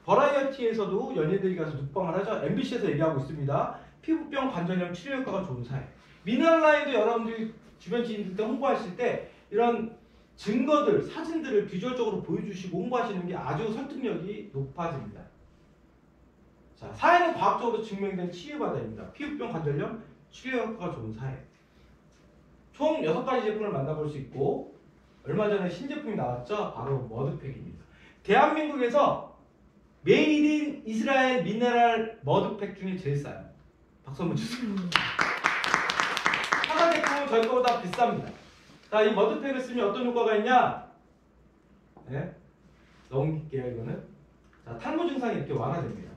버라이어티에서도 연예들이 가서 눕방을 하죠. MBC에서 얘기하고 있습니다. 피부병, 관절염 치료 효과가 좋은 사회. 미네랄 라인도 여러분들이 주변 지인들한테 홍보하실 때 이런 증거들, 사진들을 비주얼적으로 보여주시고 홍보하시는 게 아주 설득력이 높아집니다. 자, 사회는 과학적으로 증명된 치유바다입니다. 피부병, 관절염, 치료 효과가 좋은 사회. 총 6가지 제품을 만나볼 수 있고 얼마 전에 신제품이 나왔죠. 바로 머드팩입니다. 대한민국에서 메이드 인 이스라엘 미네랄 머드팩 중에 제일 싸요. 박수 한번 주세요. 하나 제품은 저희 거보다 비쌉니다. 자, 이 머드팩을 쓰면 어떤 효과가 있냐? 네? 넘길게요, 이거는. 자, 탈모 증상이 이렇게 완화됩니다.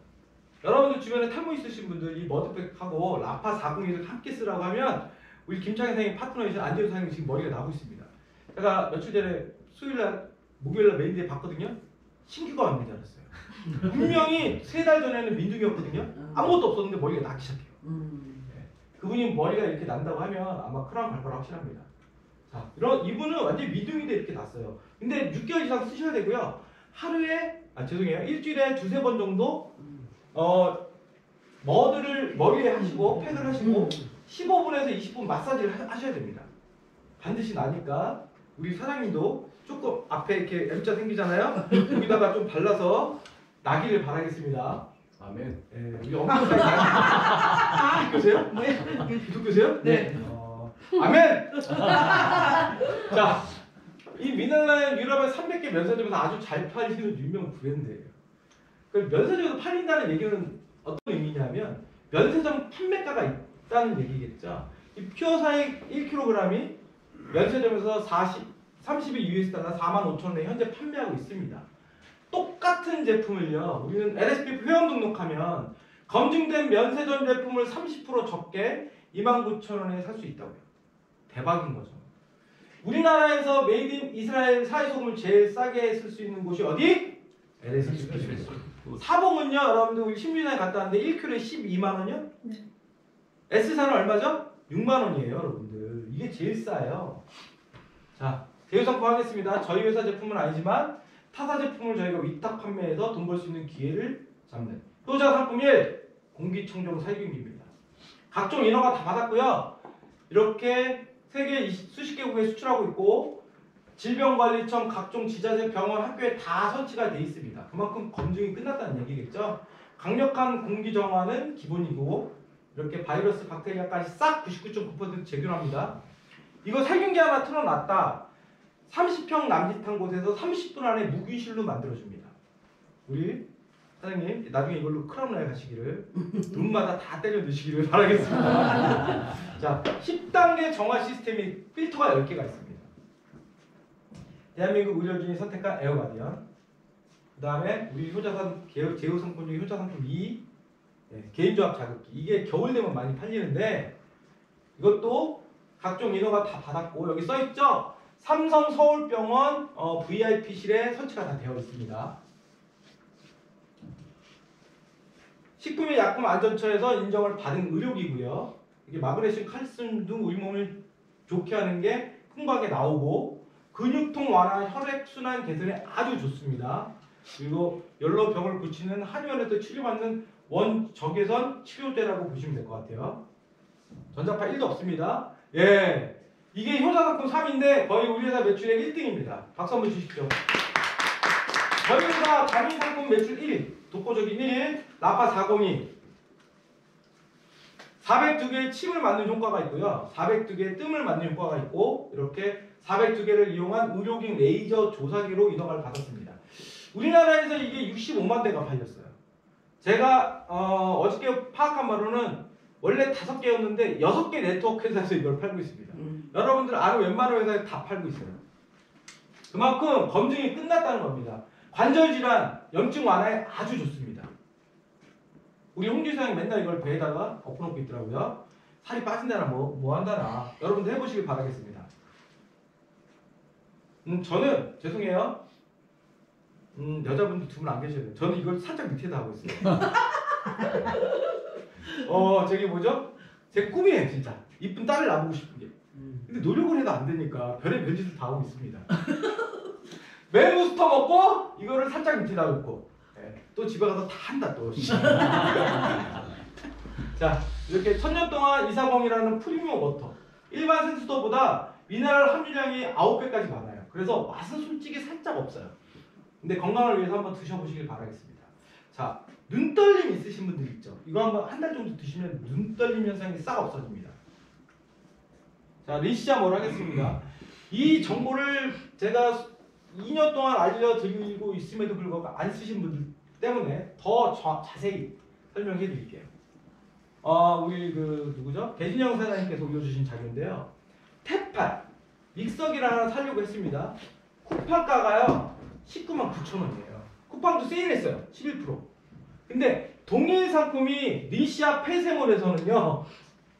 여러분들 주변에 탈모 있으신 분들 이 머드팩하고 라파 401을 함께 쓰라고 하면 우리 김창희 선생님 파트너이신 안재훈 선생님 지금 머리가 나고 있습니다. 제가 며칠 전에 수요일날, 목요일날 메인데이 봤거든요. 신규가 왔는 줄 알았어요. 분명히 3달 전에는 민둥이었거든요. 아무것도 없었는데 머리가 나기 시작해요. 네. 그분이 머리가 이렇게 난다고 하면 아마 크라운 갈 거라 확실합니다. 자, 이분은 완전 미둥이도 이렇게 났어요. 근데 6개월 이상 쓰셔야 되고요. 하루에, 일주일에 2-3번 정도 머드를 머리에 하시고 팩을 하시고 15분에서 20분 마사지를 하셔야 됩니다. 반드시 나니까 우리 사장님도 조금 앞에 이렇게 M자 생기잖아요. 여기다가 좀 발라서 나기를 바라겠습니다. 아멘. 네, 우리 엄청나게 기독교세요? 네. 기독교세요? 네. 아멘. 자, 이 미네랄 유럽의 300개 면세점에서 아주 잘 팔리는 유명 브랜드예요. 그 면세점에서 팔린다는 얘기는 어떤 의미냐면 면세점 판매가가 있다는 얘기겠죠. 이 퓨어사익 1kg이 면세점에서 32USD 45,000원에 현재 판매하고 있습니다. 똑같은 제품을요. 우리는 LSP 회원 등록하면 검증된 면세점 제품을 30% 적게 29,000원에 살 수 있다고요. 대박인 거죠. 우리나라에서 메이드 인 이스라엘 사이소금을 제일 싸게 쓸 수 있는 곳이 어디? LSP. 사봉은요, 여러분들 우리 신비산에 갔다 왔는데 1kg에 12만 원이요? 네. S사는 얼마죠? 6만 원이에요, 여러분들. 이게 제일 싸요. 자, 대우 상품 하겠습니다. 저희 회사 제품은 아니지만 타사 제품을 저희가 위탁 판매해서 돈 벌 수 있는 기회를 잡는 효자 상품 1, 공기청정 살균기입니다. 각종 인허가 다 받았고요. 이렇게 세계 수십 개국에 수출하고 있고 질병관리청 각종 지자체 병원 학교에 다 설치가 돼 있습니다. 그만큼 검증이 끝났다는 얘기겠죠. 강력한 공기 정화는 기본이고 이렇게 바이러스 박테리아까지 싹 99.9% 제균합니다. 이거 살균기 하나 틀어놨다. 30평 남짓한 곳에서 30분 안에 무균실로 만들어줍니다. 우리 사장님 나중에 이걸로 크라운에 가시기를 룸마다 다 때려 넣으시기를 바라겠습니다. 자, 10단계 정화 시스템이 필터가 10개가 있습니다. 대한민국 의료진이 선택한 에어가디언, 그 다음에 우리 효자산 제휴 상품 중에 효자 상품 2, 개인조합 자극기. 이게 겨울 되면 많이 팔리는데 이것도 각종 인허가 다 받았고 여기 써있죠? 삼성 서울병원 VIP실에 설치가 다 되어 있습니다. 식품의약품안전처에서 인정을 받은 의료기구요. 이게 마그네슘, 칼슘 등 우리 몸을 좋게 하는 게 풍부하게 나오고 근육통 완화, 혈액순환 개선에 아주 좋습니다. 그리고 연로병을 고치는 한의원에서 치료받는 원적외선 치료제라고 보시면 될 것 같아요. 전자파 1도 없습니다. 예, 이게 효자상품 3인데 거의 우리 회사 매출의 1등입니다. 박수 한번 주십시오. 저희 회사 단위상품 매출 1위, 독보적인 1위, 라파 402. 402개의 침을 맞는 효과가 있고요. 402개의 뜸을 맞는 효과가 있고 이렇게 402개를 이용한 의료용 레이저 조사기로 인허가를 받았습니다. 우리나라에서 이게 65만 대가 팔렸어요. 제가 어저께 파악한 바로는 원래 5개였는데 6개 네트워크 회사에서 이걸 팔고 있습니다. 여러분들 아는 웬만한 회사에 다 팔고 있어요. 그만큼 검증이 끝났다는 겁니다. 관절 질환, 염증 완화에 아주 좋습니다. 우리 홍지사장이 맨날 이걸 배에다가 엎어놓고 있더라고요. 살이 빠진다나 뭐 한다나. 여러분들 해보시길 바라겠습니다. 저는 죄송해요. 여자분들 두 분 안 계셔야 돼요. 저는 이걸 살짝 밑에다 하고 있어요. 저기 뭐죠? 제 꿈이에요, 진짜. 이쁜 딸을 낳고 싶은 게. 근데 노력을 해도 안 되니까 별의 별짓을 다 하고 있습니다. 멜부스터 먹고 이거를 살짝 밑에다 놓고 또 집에 가서 다 한다 또. 자, 이렇게 1000년 동안 이사봉이라는 프리미엄 워터. 일반 생수도보다 미네랄 함유량이 9배까지 많아요. 그래서 맛은 솔직히 살짝 없어요. 근데 건강을 위해서 한번 드셔보시길 바라겠습니다. 자, 눈떨림 있으신 분들 있죠? 이거 한번 한 달 정도 드시면 눈떨림 현상이 싹 없어집니다. 자, 리시아 뭘 하겠습니다. 이 정보를 제가 2년 동안 알려드리고 있음에도 불구하고 안 쓰신 분들 때문에 더 자세히 설명해 드릴게요. 우리 누구죠? 배진영 사장님께서 올려주신 자료인데요. 태팥 믹서기를 하나 사려고 했습니다. 쿠팡가가요 199,000원이에요. 쿠팡도 세일했어요. 11%. 근데 동일 상품이 리시아 폐쇄몰에서는요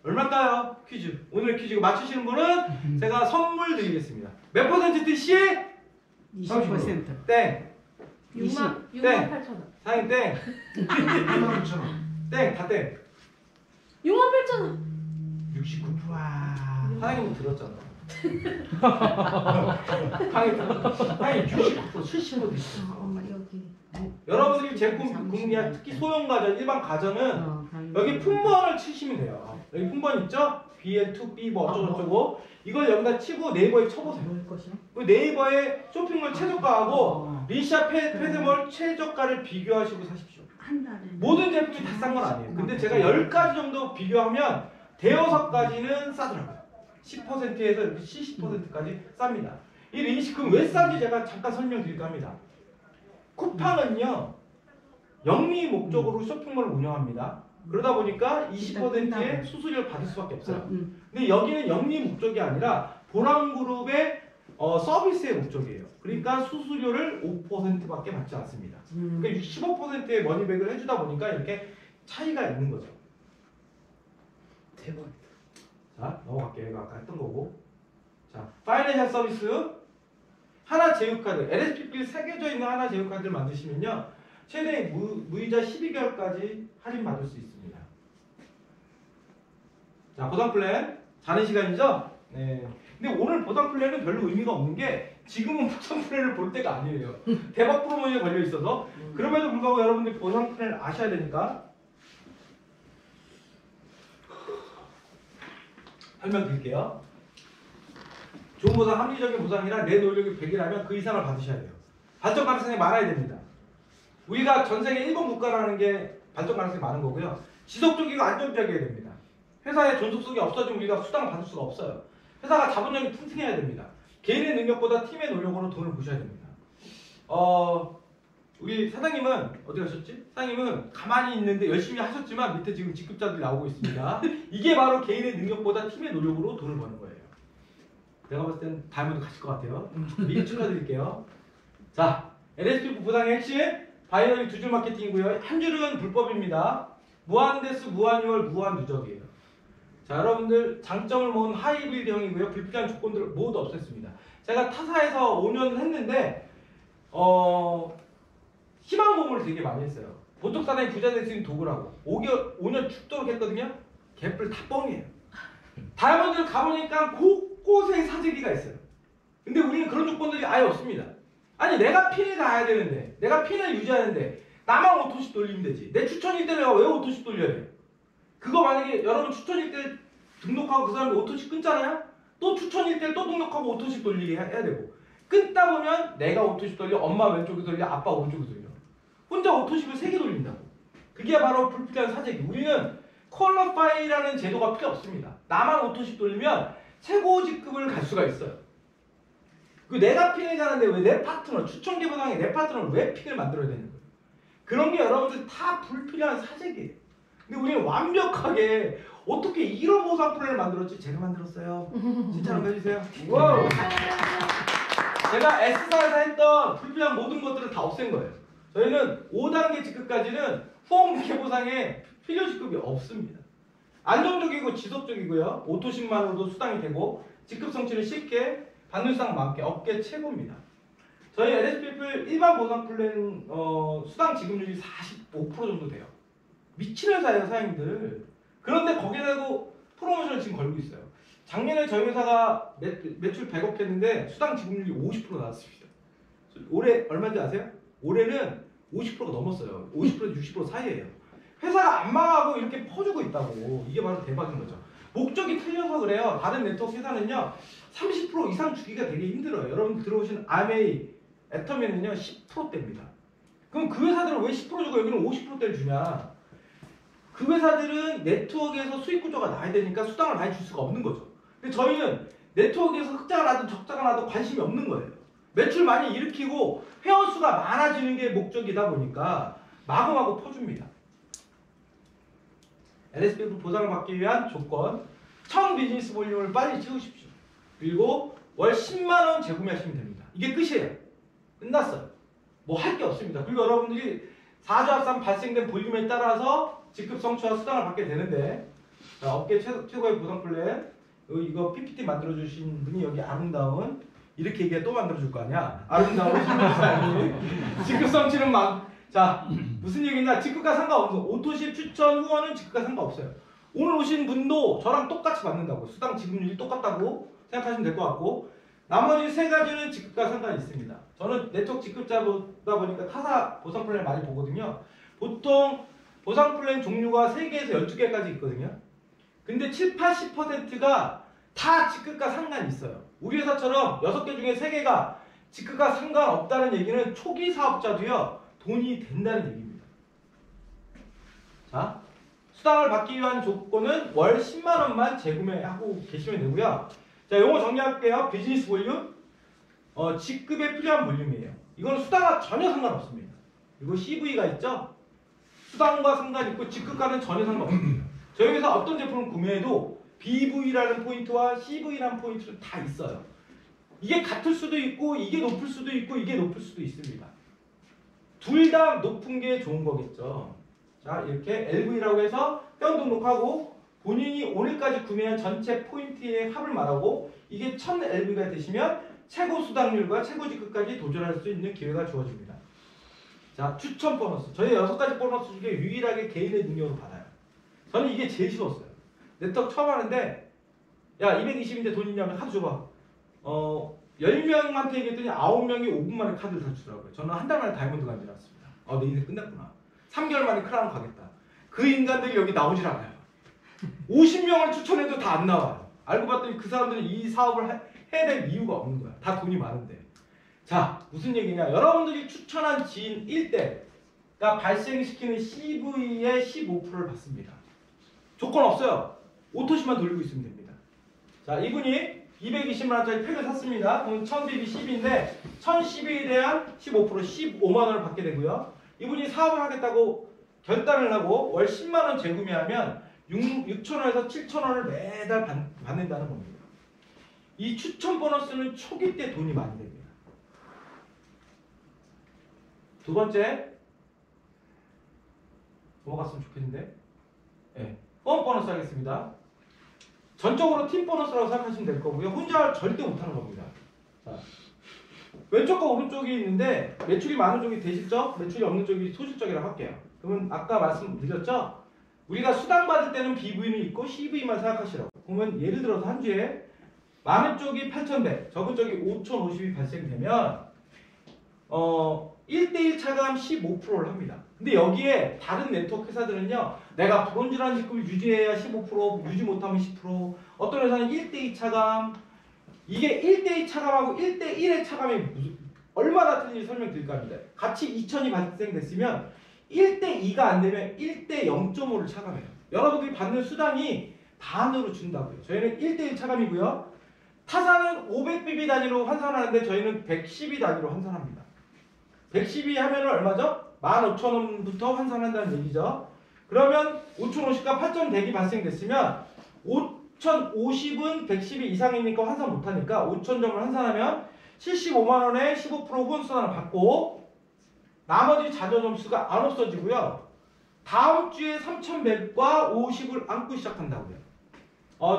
얼마일까요? 퀴즈. 오늘 퀴즈 맞추시는 분은 제가 선물 드리겠습니다. 몇 퍼센트 뜻이? 20%. 땡. 6만 땡. 8천원. 사장님 땡. 29,000원. 땡. 다 땡. 6만 8천원. 69%. 와. 사장님 들었잖아. 사장님 60% 70% 있어요. 여기. 여러분들이 제품 구매할 특히 소형 가전, 일반 가전은 여기 품번을 치시면 돼요. 여기 품번 있죠? BN2B 뭐 어쩌고저쩌고 이걸 여기다 치고 네이버에 쳐보세요. 뭘 것이요? 그 네이버에 쇼핑몰 최저가하고 리시아 폐쇄몰 최저가를 비교하시고 사십시오. 한 달에. 모든 제품이 다 싼 건 아니에요. 근데 제가 10가지 정도 비교하면 대여섯 가지는 싸더라고요. 10%에서 이렇게 70%까지 쌉니다. 이 리시크는 왜 싼지 제가 잠깐 설명드릴까 합니다. 쿠팡은요 영리 목적으로 쇼핑몰을 운영합니다. 그러다 보니까 20%의 수수료를 받을 수밖에 없어요. 근데 여기는 영리 목적이 아니라 보람그룹의 서비스의 목적이에요. 그러니까 수수료를 5%밖에 받지 않습니다. 그러니까 15%의 머니백을 해주다 보니까 이렇게 차이가 있는 거죠. 대박. 자, 넘어갈게요. 이거 아까 했던 거고. 자, 파이낸셜 서비스 하나제휴카드, LSPP 새겨져 있는 하나제휴카드를 만드시면요 최대 무이자 12개월까지 할인받을 수 있습니다. 자, 보상 플랜 자는 시간이죠? 네. 근데 오늘 보상 플랜은 별로 의미가 없는 게 지금은 보상 플랜을 볼 때가 아니에요. 대박 프로모션에 걸려 있어서. 그럼에도 불구하고 여러분들 보상 플랜을 아셔야 되니까 설명드릴게요. 좋은 보상, 합리적인 보상이라 내 노력이 100이라면 그 이상을 받으셔야 돼요. 발전 가능성이 많아야 됩니다. 우리가 전 세계 1번 국가라는 게 발전 가능성이 많은 거고요. 지속적이고 안정적이어야 됩니다. 회사의 존속성이 없어지면 우리가 수당을 받을 수가 없어요. 회사가 자본력이 튼튼해야 됩니다. 개인의 능력보다 팀의 노력으로 돈을 보셔야 됩니다. 우리 사장님은 어디 가셨지? 사장님은 가만히 있는데 열심히 하셨지만 밑에 지금 직급자들이 나오고 있습니다. 이게 바로 개인의 능력보다 팀의 노력으로 돈을 버는 거예요. 내가 봤을 땐 다음에도 가실 것 같아요. 미리 축하드릴게요. 자, LSP 보상의 핵심 바이너리 두 줄 마케팅이고요. 한 줄은 불법입니다. 무한대수, 무한유월, 무한누적이에요. 자, 여러분들 장점을 모은 하이브리드형이고요. 불필요한 조건들을 모두 없앴습니다. 제가 타사에서 5년을 했는데 희망 고문을 되게 많이 했어요. 보통 사람이 부자 될 수 있는 도구라고 5년 죽도록 했거든요. 개뿔 다 뻥이에요. 다이아몬드를 가보니까 곳곳에 사재기가 있어요. 근데 우리는 그런 조건들이 아예 없습니다. 아니 내가 핀에 가야 되는데 내가 핀을 유지하는데 나만 오토씩 돌리면 되지. 내 추천일 때 내가 왜 오토씩 돌려야 돼요? 그거 만약에 여러분 추천일 때 등록하고 그 사람이 오토씩 끊잖아요? 또 추천일 때 또 등록하고 오토십 돌리게 해야 되고 끊다 보면 내가 오토십 돌려, 엄마 왼쪽에 돌려, 아빠 오른쪽에 돌려. 혼자 오토십을 3개 돌린다고. 그게 바로 불필요한 사재기. 우리는 퀄러파이라는 제도가 필요 없습니다. 나만 오토십 돌리면 최고 직급을 갈 수가 있어요. 그 내가 핑을 가는데 왜 내 파트너, 추천계 보상에 내 파트너를 왜 핑을 만들어야 되는 거예요? 그런 게 여러분들 다 불필요한 사재기예요. 근데 우리는 완벽하게 어떻게 이런 보상 플랜을 만들었지? 제가 만들었어요. 칭찬 한번 해주세요. 와우. 제가 S사에서 했던 불필요한 모든 것들을 다 없앤 거예요. 저희는 5단계 직급까지는 후원국회 보상에 필요 직급이 없습니다. 안정적이고 지속적이고요. 오토십만으로도 수당이 되고 직급 성취는 쉽게 받는 수당 많게 업계 최고입니다. 저희 LSPP 일반 보상 플랜 수당 지급률이 45% 정도 돼요. 미친 회사예요, 사장님들. 그런데 거기에다가 프로모션을 지금 걸고 있어요. 작년에 저희 회사가 매출 100억 했는데 수당 지급률이 50% 나왔습니다. 올해 얼마인지 아세요? 올해는 50%가 넘었어요. 50%에서 60% 사이예요. 회사가 안 망하고 이렇게 퍼주고 있다고. 이게 바로 대박인 거죠. 목적이 틀려서 그래요. 다른 네트워크 회사는요 30% 이상 주기가 되게 힘들어요. 여러분 들어오신 RMA, 애터미는요 10%대입니다. 그럼 그 회사들은 왜 10% 주고 여기는 50%대를 주냐? 그 회사들은 네트워크에서 수익 구조가 나야 되니까 수당을 많이 줄 수가 없는 거죠. 근데 저희는 네트워크에서 흑자가 나든 적자가 나든 관심이 없는 거예요. 매출 많이 일으키고 회원수가 많아지는 게 목적이다 보니까 마구마구 퍼줍니다. LSPP 보상을 받기 위한 조건, 1000 비즈니스 볼륨을 빨리 채우십시오. 그리고 월 10만원 재구매하시면 됩니다. 이게 끝이에요. 끝났어요. 뭐 할 게 없습니다. 그리고 여러분들이 4주 합산 발생된 볼륨에 따라서 직급 성취와 수당을 받게 되는데, 자, 업계 최고의 보상 플랜, 이거 PPT 만들어주신 분이 여기 아름다운, 이렇게 얘기해 또 만들어줄 거 아니야? 아름다운 신분사님 직급 성취는 자, 무슨 얘기냐? 직급과 상관없어. 오토십 추천 후원은 직급과 상관없어요. 오늘 오신 분도 저랑 똑같이 받는다고. 수당 지급률이 똑같다고 생각하시면 될 것 같고, 나머지 3가지는 직급과 상관이 있습니다. 저는 네트워크 직급자보다 보니까 타사 보상 플랜을 많이 보거든요. 보통 보상 플랜 종류가 3개에서 12개까지 있거든요. 근데 7, 80%가 다 직급과 상관이 있어요. 우리 회사처럼 6개 중에 3개가 직급과 상관없다는 얘기는 초기 사업자도요 돈이 된다는 얘기입니다. 자, 수당을 받기 위한 조건은 월 10만원만 재구매하고 계시면 되고요. 자, 용어 정리할게요. 비즈니스 볼륨, 직급에 필요한 볼륨이에요. 이건 수당과 전혀 상관없습니다. 그리고 CV가 있죠. 수당과 상관있고 직급과는 전혀 상관없습니다. 저희 회사 어떤 제품을 구매해도 BV라는 포인트와 CV라는 포인트는 다 있어요. 이게 같을 수도 있고 이게 높을 수도 있고 이게 높을 수도 있습니다. 둘 다 높은 게 좋은 거겠죠. 자, 이렇게 LV라고 해서 회원 등록하고 본인이 오늘까지 구매한 전체 포인트의 합을 말하고 이게 1000LV가 되시면 최고 수당률과 최고 직급까지 도전할 수 있는 기회가 주어집니다. 자, 추천 보너스. 저희 6가지 보너스 중에 유일하게 개인의 능력으로 받아요. 저는 이게 제일 쉬웠어요. 네트워크 처음 하는데 야 220인데 돈 있냐면 카드 줘봐. 10명한테 얘기했더니 9명이 5분 만에 카드를 다 주더라고요. 저는 한 달 만에 다이아몬드 간 줄 알았습니다. 내 인생 끝났구나. 3개월 만에 크라운 가겠다. 그 인간들이 여기 나오질 않아요. 50명을 추천해도 다 안 나와요. 알고 봤더니 그 사람들은 이 사업을 해야 될 이유가 없는 거야. 다 돈이 많은데. 자, 무슨 얘기냐. 여러분들이 추천한 지인 1대가 발생시키는 CV의 15%를 받습니다. 조건 없어요. 오토십만 돌리고 있으면 됩니다. 자, 이분이 220만원짜리 팩을 샀습니다. 그럼 1000BB 10인데 1012에 대한 15% 15만원을 받게 되고요. 이분이 사업을 하겠다고 결단을 하고 월 10만원 재구매하면 6,000원에서 7,000원을 매달 받는다는 겁니다. 이 추천 보너스는 초기 때 돈이 많이 됩니다. 두 번째 넘어갔으면 좋겠는데 네, 펌 보너스 하겠습니다. 전적으로 팀 보너스라고 생각하시면 될 거고요. 혼자 절대 못하는 겁니다. 자, 왼쪽과 오른쪽이 있는데 매출이 많은 쪽이 대실적, 매출이 없는 쪽이 소실적이라고 할게요. 그러면 아까 말씀드렸죠? 우리가 수당 받을 때는 BV는 있고 CV만 생각하시라고. 그러면 예를 들어서 한 주에 많은 쪽이 8,100, 적은 쪽이 5,050이 발생되면 1대1 차감 15%를 합니다. 근데 여기에 다른 네트워크 회사들은요, 내가 브론즈라는 직급을 유지해야 15%, 유지 못하면 10%, 어떤 회사는 1대2 차감, 이게 1대2 차감하고 1대1의 차감이 얼마나 틀린지 설명드릴까 합니다. 같이 2천이 발생됐으면 1대2가 안 되면 1대 0.5를 차감해요. 여러분들이 받는 수당이 반으로 준다고요. 저희는 1대1 차감이고요. 타사는 500BB 단위로 환산하는데 저희는 112 단위로 환산합니다. 112 하면 얼마죠? 15,000원부터 환산한다는 얘기죠. 그러면 5,050과 8.100이 발생됐으면 5,050은 112 이상이니까 환산 못하니까 5,000점을 환산하면 75만원에 15% 후원수당을 받고 나머지 자녀점수가 안 없어지고요. 다음 주에 3,100과 50을 안고 시작한다고요.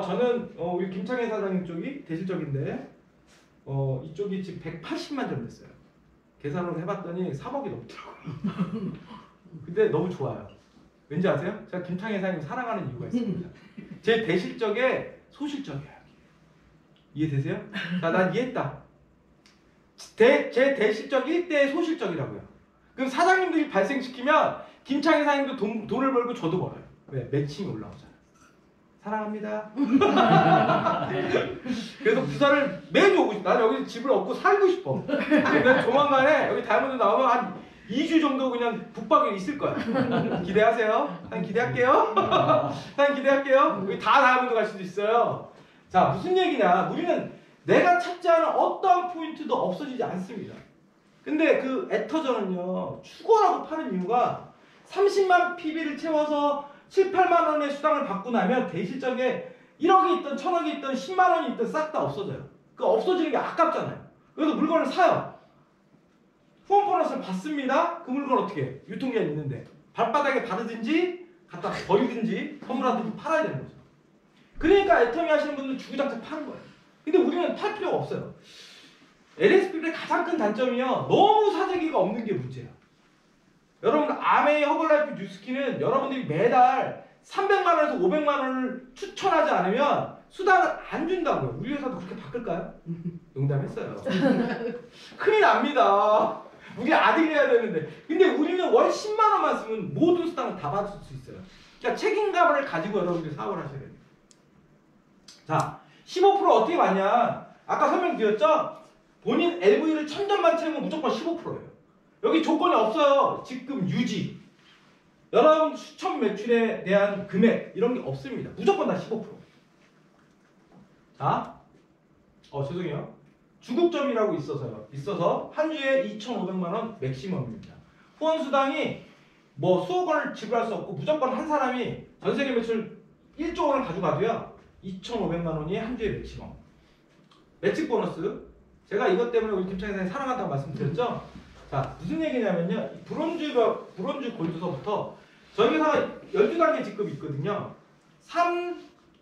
저는 우리 김창현 사장님 쪽이 대실적인데 이쪽이 지금 180만 점 됐어요. 계산을 해봤더니 3억이 넘더라고요. 근데 너무 좋아요. 왠지 아세요? 제가 김창현 사장님 사랑하는 이유가 있습니다. 제 대실적에 소실적이에요. 이해되세요? 자, 난 이해했다. 제 대실적 1대 소실적이라고요. 그럼 사장님들이 발생시키면 김창희 사장님도 돈을 벌고 저도 벌어요. 왜? 매칭이 올라오잖아요. 사랑합니다. 그래서 부산을 매주 오고 싶어. 나는 여기 집을 얻고 살고 싶어. 그래서 조만간에 여기 다이아몬드 나오면 한 2주 정도 그냥 북박에 있을 거야. 기대하세요. 한 기대할게요. 한 기대할게요. 여기 다 다이아몬드 갈 수도 있어요. 자, 무슨 얘기냐? 우리는 내가 찾지 않은 어떠한 포인트도 없어지지 않습니다. 근데 그 애터전은요, 추가라고 파는 이유가 30만 PB를 채워서 7, 8만 원의 수당을 받고 나면 대실적에 1억이 있든 1,000억이 있든 10만 원이 있든 싹 다 없어져요. 그 없어지는 게 아깝잖아요. 그래서 물건을 사요. 후원 보너스를 받습니다. 그 물건 어떻게 해? 유통기한 있는데 발바닥에 바르든지 갖다 버리든지 선물하든지 팔아야 되는 거죠. 그러니까 애터미 하시는 분들은 주구장창 파는 거예요. 근데 우리는 팔 필요가 없어요. LSP의 가장 큰 단점이요, 너무 사재기가 없는 게 문제야. 여러분, 아메이 허블라이프 뉴스키는 여러분들이 매달 300만 원에서 500만 원을 추천하지 않으면 수당을 안 준다고요. 우리 회사도 그렇게 바꿀까요? 농담했어요. 큰일 납니다. 우리 아들이 해야 되는데. 근데 우리는 월 10만 원만 쓰면 모든 수당을 다 받을 수 있어요. 그러니까 책임감을 가지고 여러분들이 사업을 하셔야 됩니다. 자, 15% 어떻게 받냐? 아까 설명드렸죠? 본인 LV를 1000점만 채우면 무조건 15%예요. 여기 조건이 없어요. 지금 유지. 여러분 추천 매출에 대한 금액 이런 게 없습니다. 무조건 다 15%. 자, 죄송해요. 주급점이라고 있어서 한 주에 2,500만 원 맥시멈입니다. 후원 수당이 뭐 수억 원을 지불할 수 없고 무조건 한 사람이 전 세계 매출 1조 원을 가져가도요. 2,500만 원이 한 주에 맥시멈. 매직 보너스. 제가 이것 때문에 우리 김창희 사장님 사랑한다고 말씀드렸죠? 자, 무슨 얘기냐면요. 브론즈 골드서부터 저희 회사가 12단계 직급이 있거든요. 3,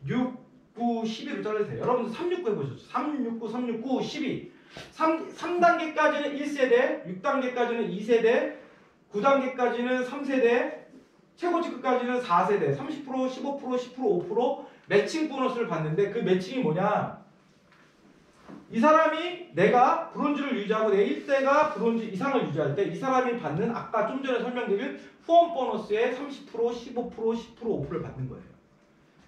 6, 9, 12를 잘라주세요. 여러분들 369 해보셨죠? 369, 369, 12. 3단계까지는 1세대, 6단계까지는 2세대, 9단계까지는 3세대, 최고 직급까지는 4세대, 30%, 15%, 10%, 5% 매칭 보너스를 받는데 그 매칭이 뭐냐? 이 사람이 내가 브론즈를 유지하고 내 1대가 브론즈 이상을 유지할 때 이 사람이 받는 아까 좀 전에 설명드린 후원 보너스의 30%, 15%, 10%, 5%를 받는 거예요.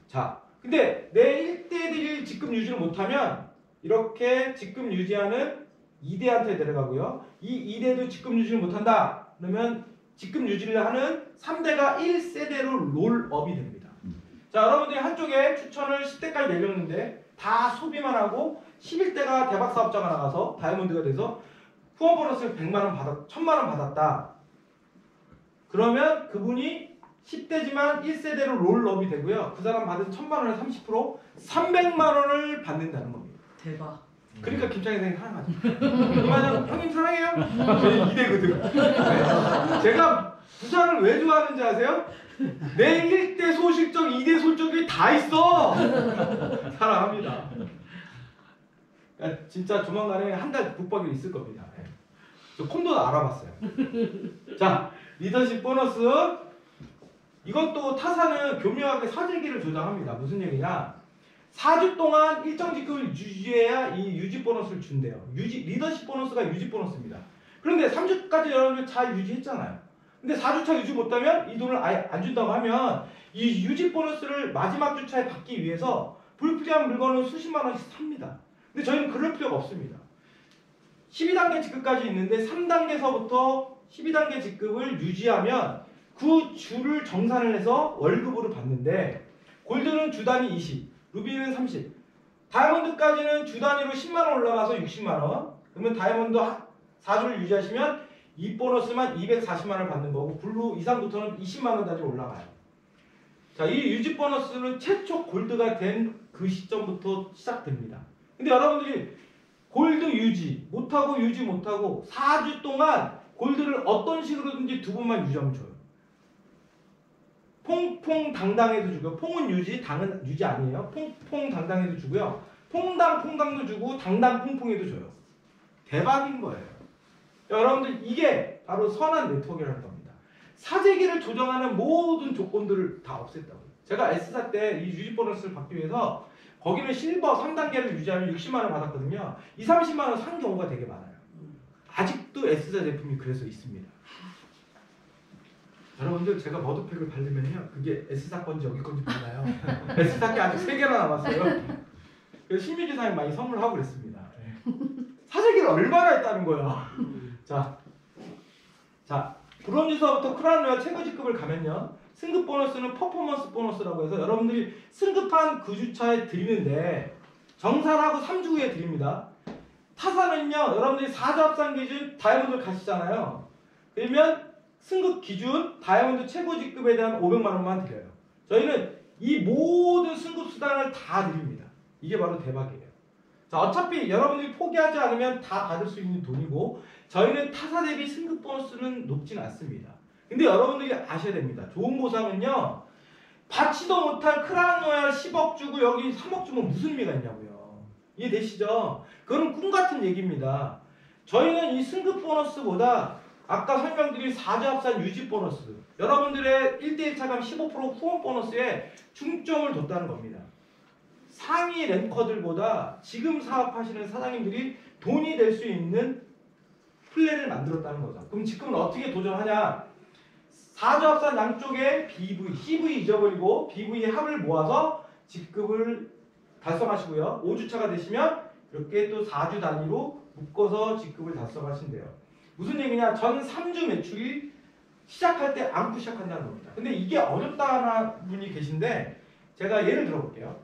자, 근데 내 1대들이 직급 유지를 못하면 이렇게 직급 유지하는 2대한테 데려가고요. 이 2대도 직급 유지를 못한다. 그러면 직급 유지를 하는 3대가 1세대로 롤업이 됩니다. 자, 여러분들이 한쪽에 추천을 10대까지 내렸는데 다 소비만 하고 11대가 대박 사업자가 나가서 다이아몬드가 돼서 후원 보너스를 100만 원 1000만 원 받았다. 그러면 그분이 10대지만 1세대로 롤업이 되고요. 그 사람 받은 1000만 원에 30% 300만 원을 받는다는 겁니다. 대박. 그러니까 김창희 선생님 사랑하죠. 그러면 형님 사랑해요? 저희 2대거든. 제가 부산을 왜 좋아하는지 아세요? 내 1대 소실적, 2대 소실적이 다 있어. 사랑합니다. 그러니까 진짜 조만간에 한 달 북박이 있을 겁니다. 저 콘도도 알아봤어요. 자, 리더십 보너스. 이것도 타사는 교묘하게 사재기를 조장합니다. 무슨 얘기냐? 4주 동안 일정 직급을 유지해야 이 유지 보너스를 준대요. 리더십 보너스가 유지 보너스입니다. 그런데 3주까지 여러분들 잘 유지했잖아요. 근데 4주차 유지 못하면 이 돈을 아예 안 준다고 하면 이 유지 보너스를 마지막 주차에 받기 위해서 불필요한 물건을 수십만 원씩 삽니다. 근데 저희는 그럴 필요가 없습니다. 12단계 직급까지 있는데 3단계서부터 12단계 직급을 유지하면 그 주를 정산을 해서 월급으로 받는데 골드는 주 단위 20, 루비는 30, 다이아몬드까지는 주 단위로 10만원 올라가서 60만원. 그러면 다이아몬드 4주를 유지하시면 이 보너스만 240만원을 받는 거고 블루 이상부터는 20만원까지 올라가요. 자, 이 유지 보너스는 최초 골드가 된 그 시점부터 시작됩니다. 근데 여러분들이 골드 유지 못하고 4주 동안 골드를 어떤 식으로든지 두 번만 유지하면 줘요. 퐁퐁당당해도 주고요. 퐁은 유지, 당은 유지 아니에요. 퐁퐁당당해도 주고요. 퐁당도 주고 당당퐁퐁해도 줘요. 대박인 거예요. 여러분들 이게 바로 선한 네트워크라는 겁니다. 사재기를 조정하는 모든 조건들을 다 없앴다고요. 제가 S사 때 이 유지 보너스를 받기 위해서 거기는 실버 3단계를 유지하면 60만원 받았거든요. 30만원 산 경우가 되게 많아요. 아직도 S사 제품이 그래서 있습니다. 여러분들 제가 머드팩을 바르면요 그게 S사 건지 여기 건지 몰라요. S사 게 아직 3개나 남았어요. 그래서 신미기사님 많이 선물하고 그랬습니다. 사재기를 얼마나 했다는 거야. 자 브론즈서부터 크라운 로얄 최고 직급을 가면요 승급 보너스는 퍼포먼스 보너스라고 해서 여러분들이 승급한 그 주차에 드리는데 정산하고 3주 후에 드립니다. 타사는요 여러분들이 4주 합산 기준 다이아몬드를 가시잖아요. 그러면 승급 기준 다이아몬드 최고 직급에 대한 500만원만 드려요. 저희는 이 모든 승급 수단을 다 드립니다. 이게 바로 대박이에요. 자, 어차피 여러분들이 포기하지 않으면 다 받을 수 있는 돈이고 저희는 타사 대비 승급 보너스는 높진 않습니다. 근데 여러분들이 아셔야 됩니다. 좋은 보상은요 받지도 못할 크라운 로얄 10억 주고 여기 3억 주면 무슨 의미가 있냐고요. 이해되시죠? 그건 꿈같은 얘기입니다. 저희는 이 승급 보너스보다 아까 설명드린 4주 합산 유지 보너스 여러분들의 1대1 차감 15% 후원 보너스에 중점을 뒀다는 겁니다. 상위 랭커들보다 지금 사업하시는 사장님들이 돈이 될 수 있는 플랜을 만들었다는 거죠. 그럼 지금은 어떻게 도전하냐? 4주 합산 양쪽에 BV, CV 잊어버리고 BV의 합을 모아서 직급을 달성하시고요. 5주차가 되시면 이렇게 또 4주 단위로 묶어서 직급을 달성하신대요. 무슨 얘기냐? 전 3주 매출이 시작할 때 안고 시작한다는 겁니다. 근데 이게 어렵다는 분이 계신데 제가 예를 들어볼게요.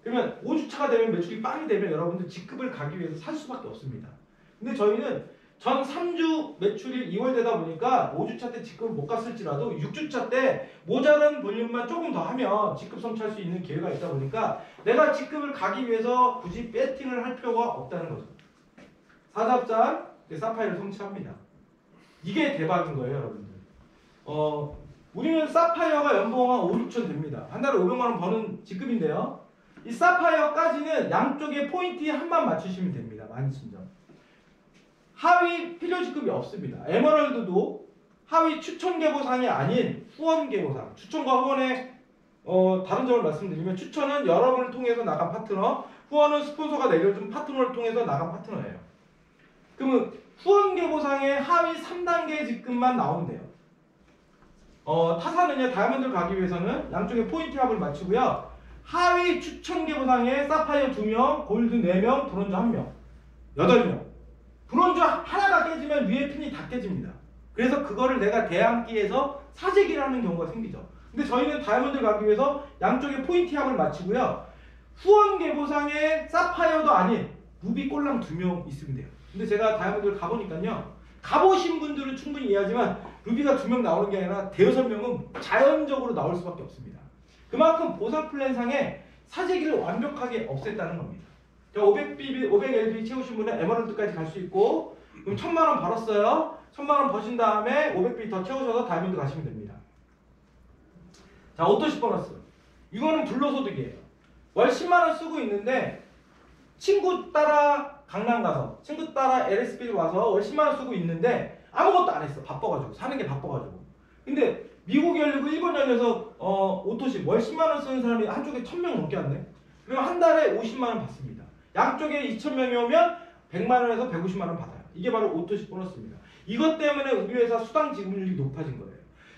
그러면 5주차가 되면 매출이 빵이 되면 여러분들 직급을 가기 위해서 살 수밖에 없습니다. 근데 저희는 전 3주 매출이 2월 되다 보니까 5주차 때 직급을 못 갔을지라도 6주차 때 모자란 볼륨만 조금 더 하면 직급 성취할 수 있는 기회가 있다 보니까 내가 직급을 가기 위해서 굳이 배팅을 할 필요가 없다는 거죠. 사잡자 사파이어를 성취합니다. 이게 대박인 거예요, 여러분들. 우리는 사파이어가 연봉 한 5, 6천 됩니다. 한 달에 500만원 버는 직급인데요. 이 사파이어까지는 양쪽에 포인트에 한만 맞추시면 됩니다. 12,000점. 하위 필요 직급이 없습니다. 에메랄드도 하위 추천 계보상이 아닌 후원 계보상. 추천과 후원의 다른 점을 말씀드리면 추천은 여러분을 통해서 나간 파트너, 후원은 스폰서가 내려준 파트너를 통해서 나간 파트너예요. 그러면 후원 계보상의 하위 3단계 직급만 나오면 돼요. 타사는요 다이아몬드를 가기 위해서는 양쪽에 포인트 합을 맞추고요. 하위 추천 계보상에 사파이어 2명, 골드 4명, 브론즈 1명, 8명. 브론즈 하나가 깨지면 위에 핀이 다 깨집니다. 그래서 그거를 내가 대항기에서 사재기를 하는 경우가 생기죠. 근데 저희는 다이아몬드 가기 위해서 양쪽에 포인트 합을 맞추고요. 후원 계보상에 사파이어도 아닌 루비 꼴랑 2명 있으면 돼요. 근데 제가 다이아몬드를 가보니까요. 가보신 분들은 충분히 이해하지만 루비가 2명 나오는 게 아니라 대여섯 명은 자연적으로 나올 수밖에 없습니다. 그만큼 보상 플랜상에 사재기를 완벽하게 없앴다는 겁니다. 500LB 채우신 분은 에메랄드까지 갈 수 있고 그럼 1,000만원 벌었어요. 1,000만원 버신 다음에 500B 더 채우셔서 다이아몬드 가시면 됩니다. 자, 오토시 보너스. 이거는 불로소득이에요. 월 10만원 쓰고 있는데 친구 따라 강남 가서 친구 따라 LSB를 와서 월 10만원 쓰고 있는데 아무것도 안 했어. 바빠가지고. 사는 게 바빠가지고. 근데 미국 열리고 일본 열려서 오토시 월 10만원 쓰는 사람이 한쪽에 1,000명 넘게 왔네. 그럼 한 달에 50만원 받습니다. 양쪽에 2,000명이 오면 100만원에서 150만원 받아요. 이게 바로 오토시 보너스입니다. 이것 때문에 우리 회사 수당 지급률이 높아진 거예요.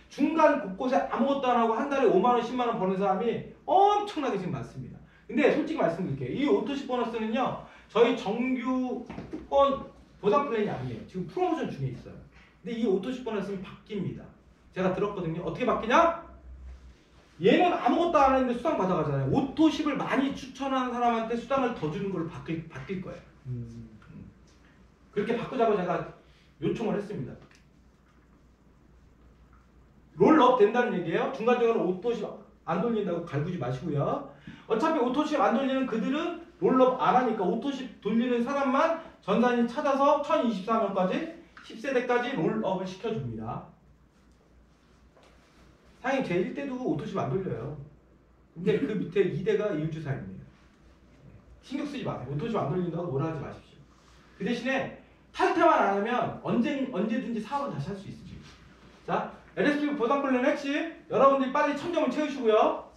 중간 곳곳에 아무것도 안 하고 한 달에 5만원, 10만원 버는 사람이 엄청나게 지금 많습니다. 근데 솔직히 말씀드릴게요. 이 오토시 보너스는요. 저희 정규 후원 보상 플랜이 아니에요. 지금 프로모션 중에 있어요. 근데 이 오토십 보너스는 바뀝니다. 제가 들었거든요. 어떻게 바뀌냐? 얘는 아무것도 안 했는데 수당 받아가잖아요. 오토십을 많이 추천하는 사람한테 수당을 더 주는 걸로 바뀔 거예요. 그렇게 바꾸자고 제가 요청을 했습니다. 롤업 된다는 얘기예요. 중간중간에 오토십 안 돌린다고 갈구지 마시고요. 어차피 오토십 안 돌리는 그들은 롤업 안 하니까 오토십 돌리는 사람만 전산인 찾아서 1024명까지 10세대까지 롤업을 시켜줍니다. 사장님 제 1대도 오토십 안 돌려요. 근데 그 밑에 2대가 이웃주사입니다. 신경 쓰지 마세요. 오토십 안 돌린다고 뭐라 하지 마십시오. 그 대신에 탈퇴만 안 하면 언제든지 사업을 다시 할 수 있습니다. 자, LSP 보상 플랜 핵심 여러분들이 빨리 1000점을 채우시고요.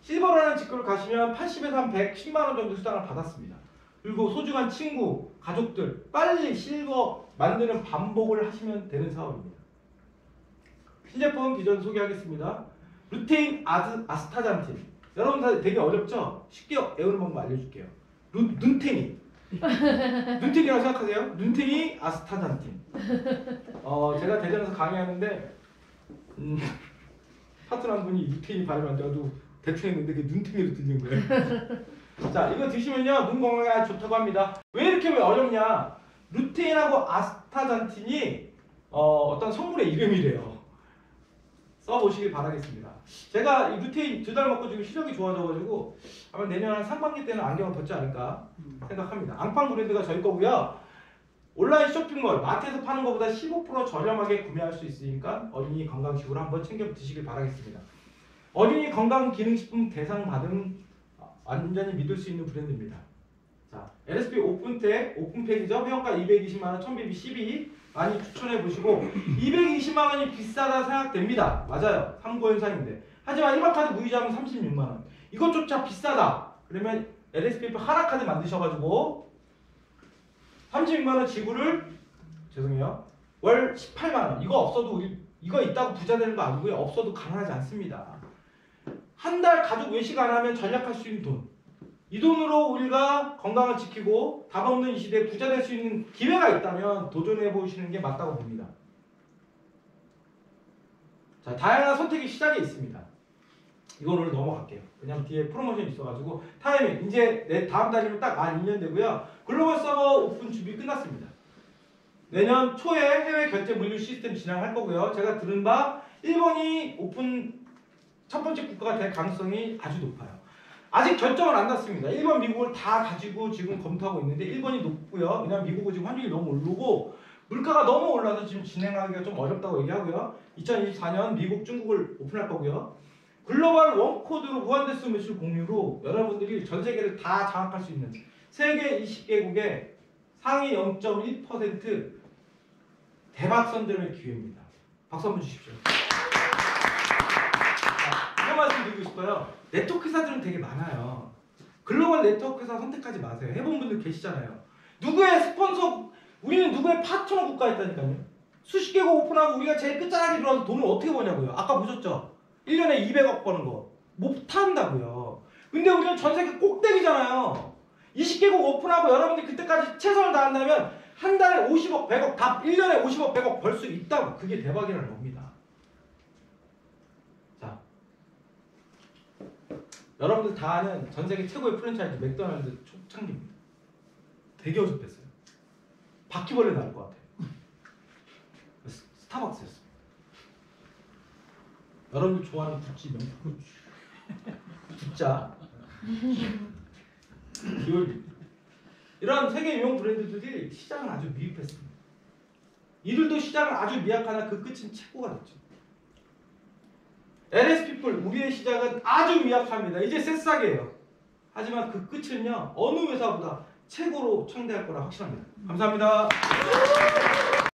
실버라는 직구를 가시면 80에서 한 110만원 정도 수당을 받았습니다. 그리고 소중한 친구, 가족들 빨리 실버 만드는 반복을 하시면 되는 사업입니다. 신제품 비전 소개하겠습니다. 루테인 아스타잔틴. 여러분들 되게 어렵죠? 쉽게 외우는 방법 알려줄게요. 눈탱이. 눈탱이라고 생각하세요? 눈탱이 아스타잔틴. 제가 대전에서 강의하는데 파트너 한 분이 눈탱이 발음 안 돼가지고 대충 했는데 그게 눈탱이로 들린 거예요. 자, 이거 드시면요 눈 건강에 아주 좋다고 합니다. 왜 이렇게 어렵냐? 루테인하고 아스타잔틴이 어떤 성분의 이름이래요. 써보시길 바라겠습니다. 제가 이 루테인 2달 먹고 지금 시력이 좋아져가지고 아마 내년 한 상반기 때는 안경을 벗지 않을까 생각합니다. 앙팡 브랜드가 저희 거고요. 온라인 쇼핑몰 마트에서 파는 것보다 15% 저렴하게 구매할 수 있으니까 어린이 건강식으로 한번 챙겨 드시길 바라겠습니다. 어린이 건강기능식품 대상 받은 완전히 믿을 수 있는 브랜드입니다. 자, LSP 오픈텍 오픈팩이죠. 회원가 220만원, 1000BB 12 많이 추천해 보시고 220만원이 비싸다 생각됩니다. 맞아요. 참고현상인데. 하지만 일반카드 무이자면 36만원. 이것조차 비싸다. 그러면 LSPF 하나카드 만드셔가지고 36만원 지불을 죄송해요. 월 18만원. 이거 없어도 우리 이거 있다고 부자 되는 거 아니고요. 없어도 가능하지 않습니다. 한 달 가족 외식 안 하면 절약할 수 있는 돈. 이 돈으로 우리가 건강을 지키고 답 없는 이 시대에 부자 될 수 있는 기회가 있다면 도전해 보시는 게 맞다고 봅니다. 자, 다양한 선택의 시작이 있습니다. 이건 오늘 넘어갈게요. 왜냐면 뒤에 프로모션이 있어가지고 타이밍 이제 내 다음 달이면 딱 만 2년 되고요. 글로벌 서버 오픈 준비 끝났습니다. 내년 초에 해외 결제 물류 시스템 진행할 거고요. 제가 들은 바 일본이 오픈 첫 번째 국가가 될 가능성이 아주 높아요. 아직 결정은 안 났습니다. 일본, 미국을 다 가지고 지금 검토하고 있는데 일본이 높고요. 왜냐면 미국은 지금 환율이 너무 오르고 물가가 너무 올라서 지금 진행하기가 좀 어렵다고 얘기하고요. 2024년 미국, 중국을 오픈할 거고요. 글로벌 원코드로 무한대수 매출 공유로 여러분들이 전 세계를 다 장악할 수 있는 세계 20개국의 상위 0.1% 대박 선점의 기회입니다. 박수 한번 주십시오. 이거 말씀드리고 싶어요. 네트워크 회사들은 되게 많아요. 글로벌 네트워크 회사 선택하지 마세요. 해본 분들 계시잖아요. 누구의 스폰서, 우리는 누구의 파트너 국가에 있다니까요. 수십 개국 오픈하고 우리가 제일 끝자락에 들어와서 돈을 어떻게 버냐고요. 아까 보셨죠? 1년에 200억 버는 거. 못한다고요. 근데 우리는 전 세계 꼭대기잖아요. 20개국 오픈하고 여러분들이 그때까지 최선을 다한다면 한 달에 50억, 100억, 다 1년에 50억, 100억 벌 수 있다고. 그게 대박이라는 겁니다. 자, 여러분들 다 아는 전 세계 최고의 프랜차이즈 맥도날드 초창기입니다. 되게 어줍했어요. 바퀴벌레 나올 것 같아요. 스타벅스였어요. 여러분들 좋아하는 구찌 명품 구자 기울기 이런 세계 유명 브랜드들이 시장을 아주 미흡했습니다. 이들도 시장을 아주 미약하나 그 끝은 최고가 됐죠. LS피플 우리의 시장은 아주 미약합니다. 이제 새싹이에요. 하지만 그 끝은요 어느 회사보다 최고로 창대할 거라 확실합니다. 감사합니다.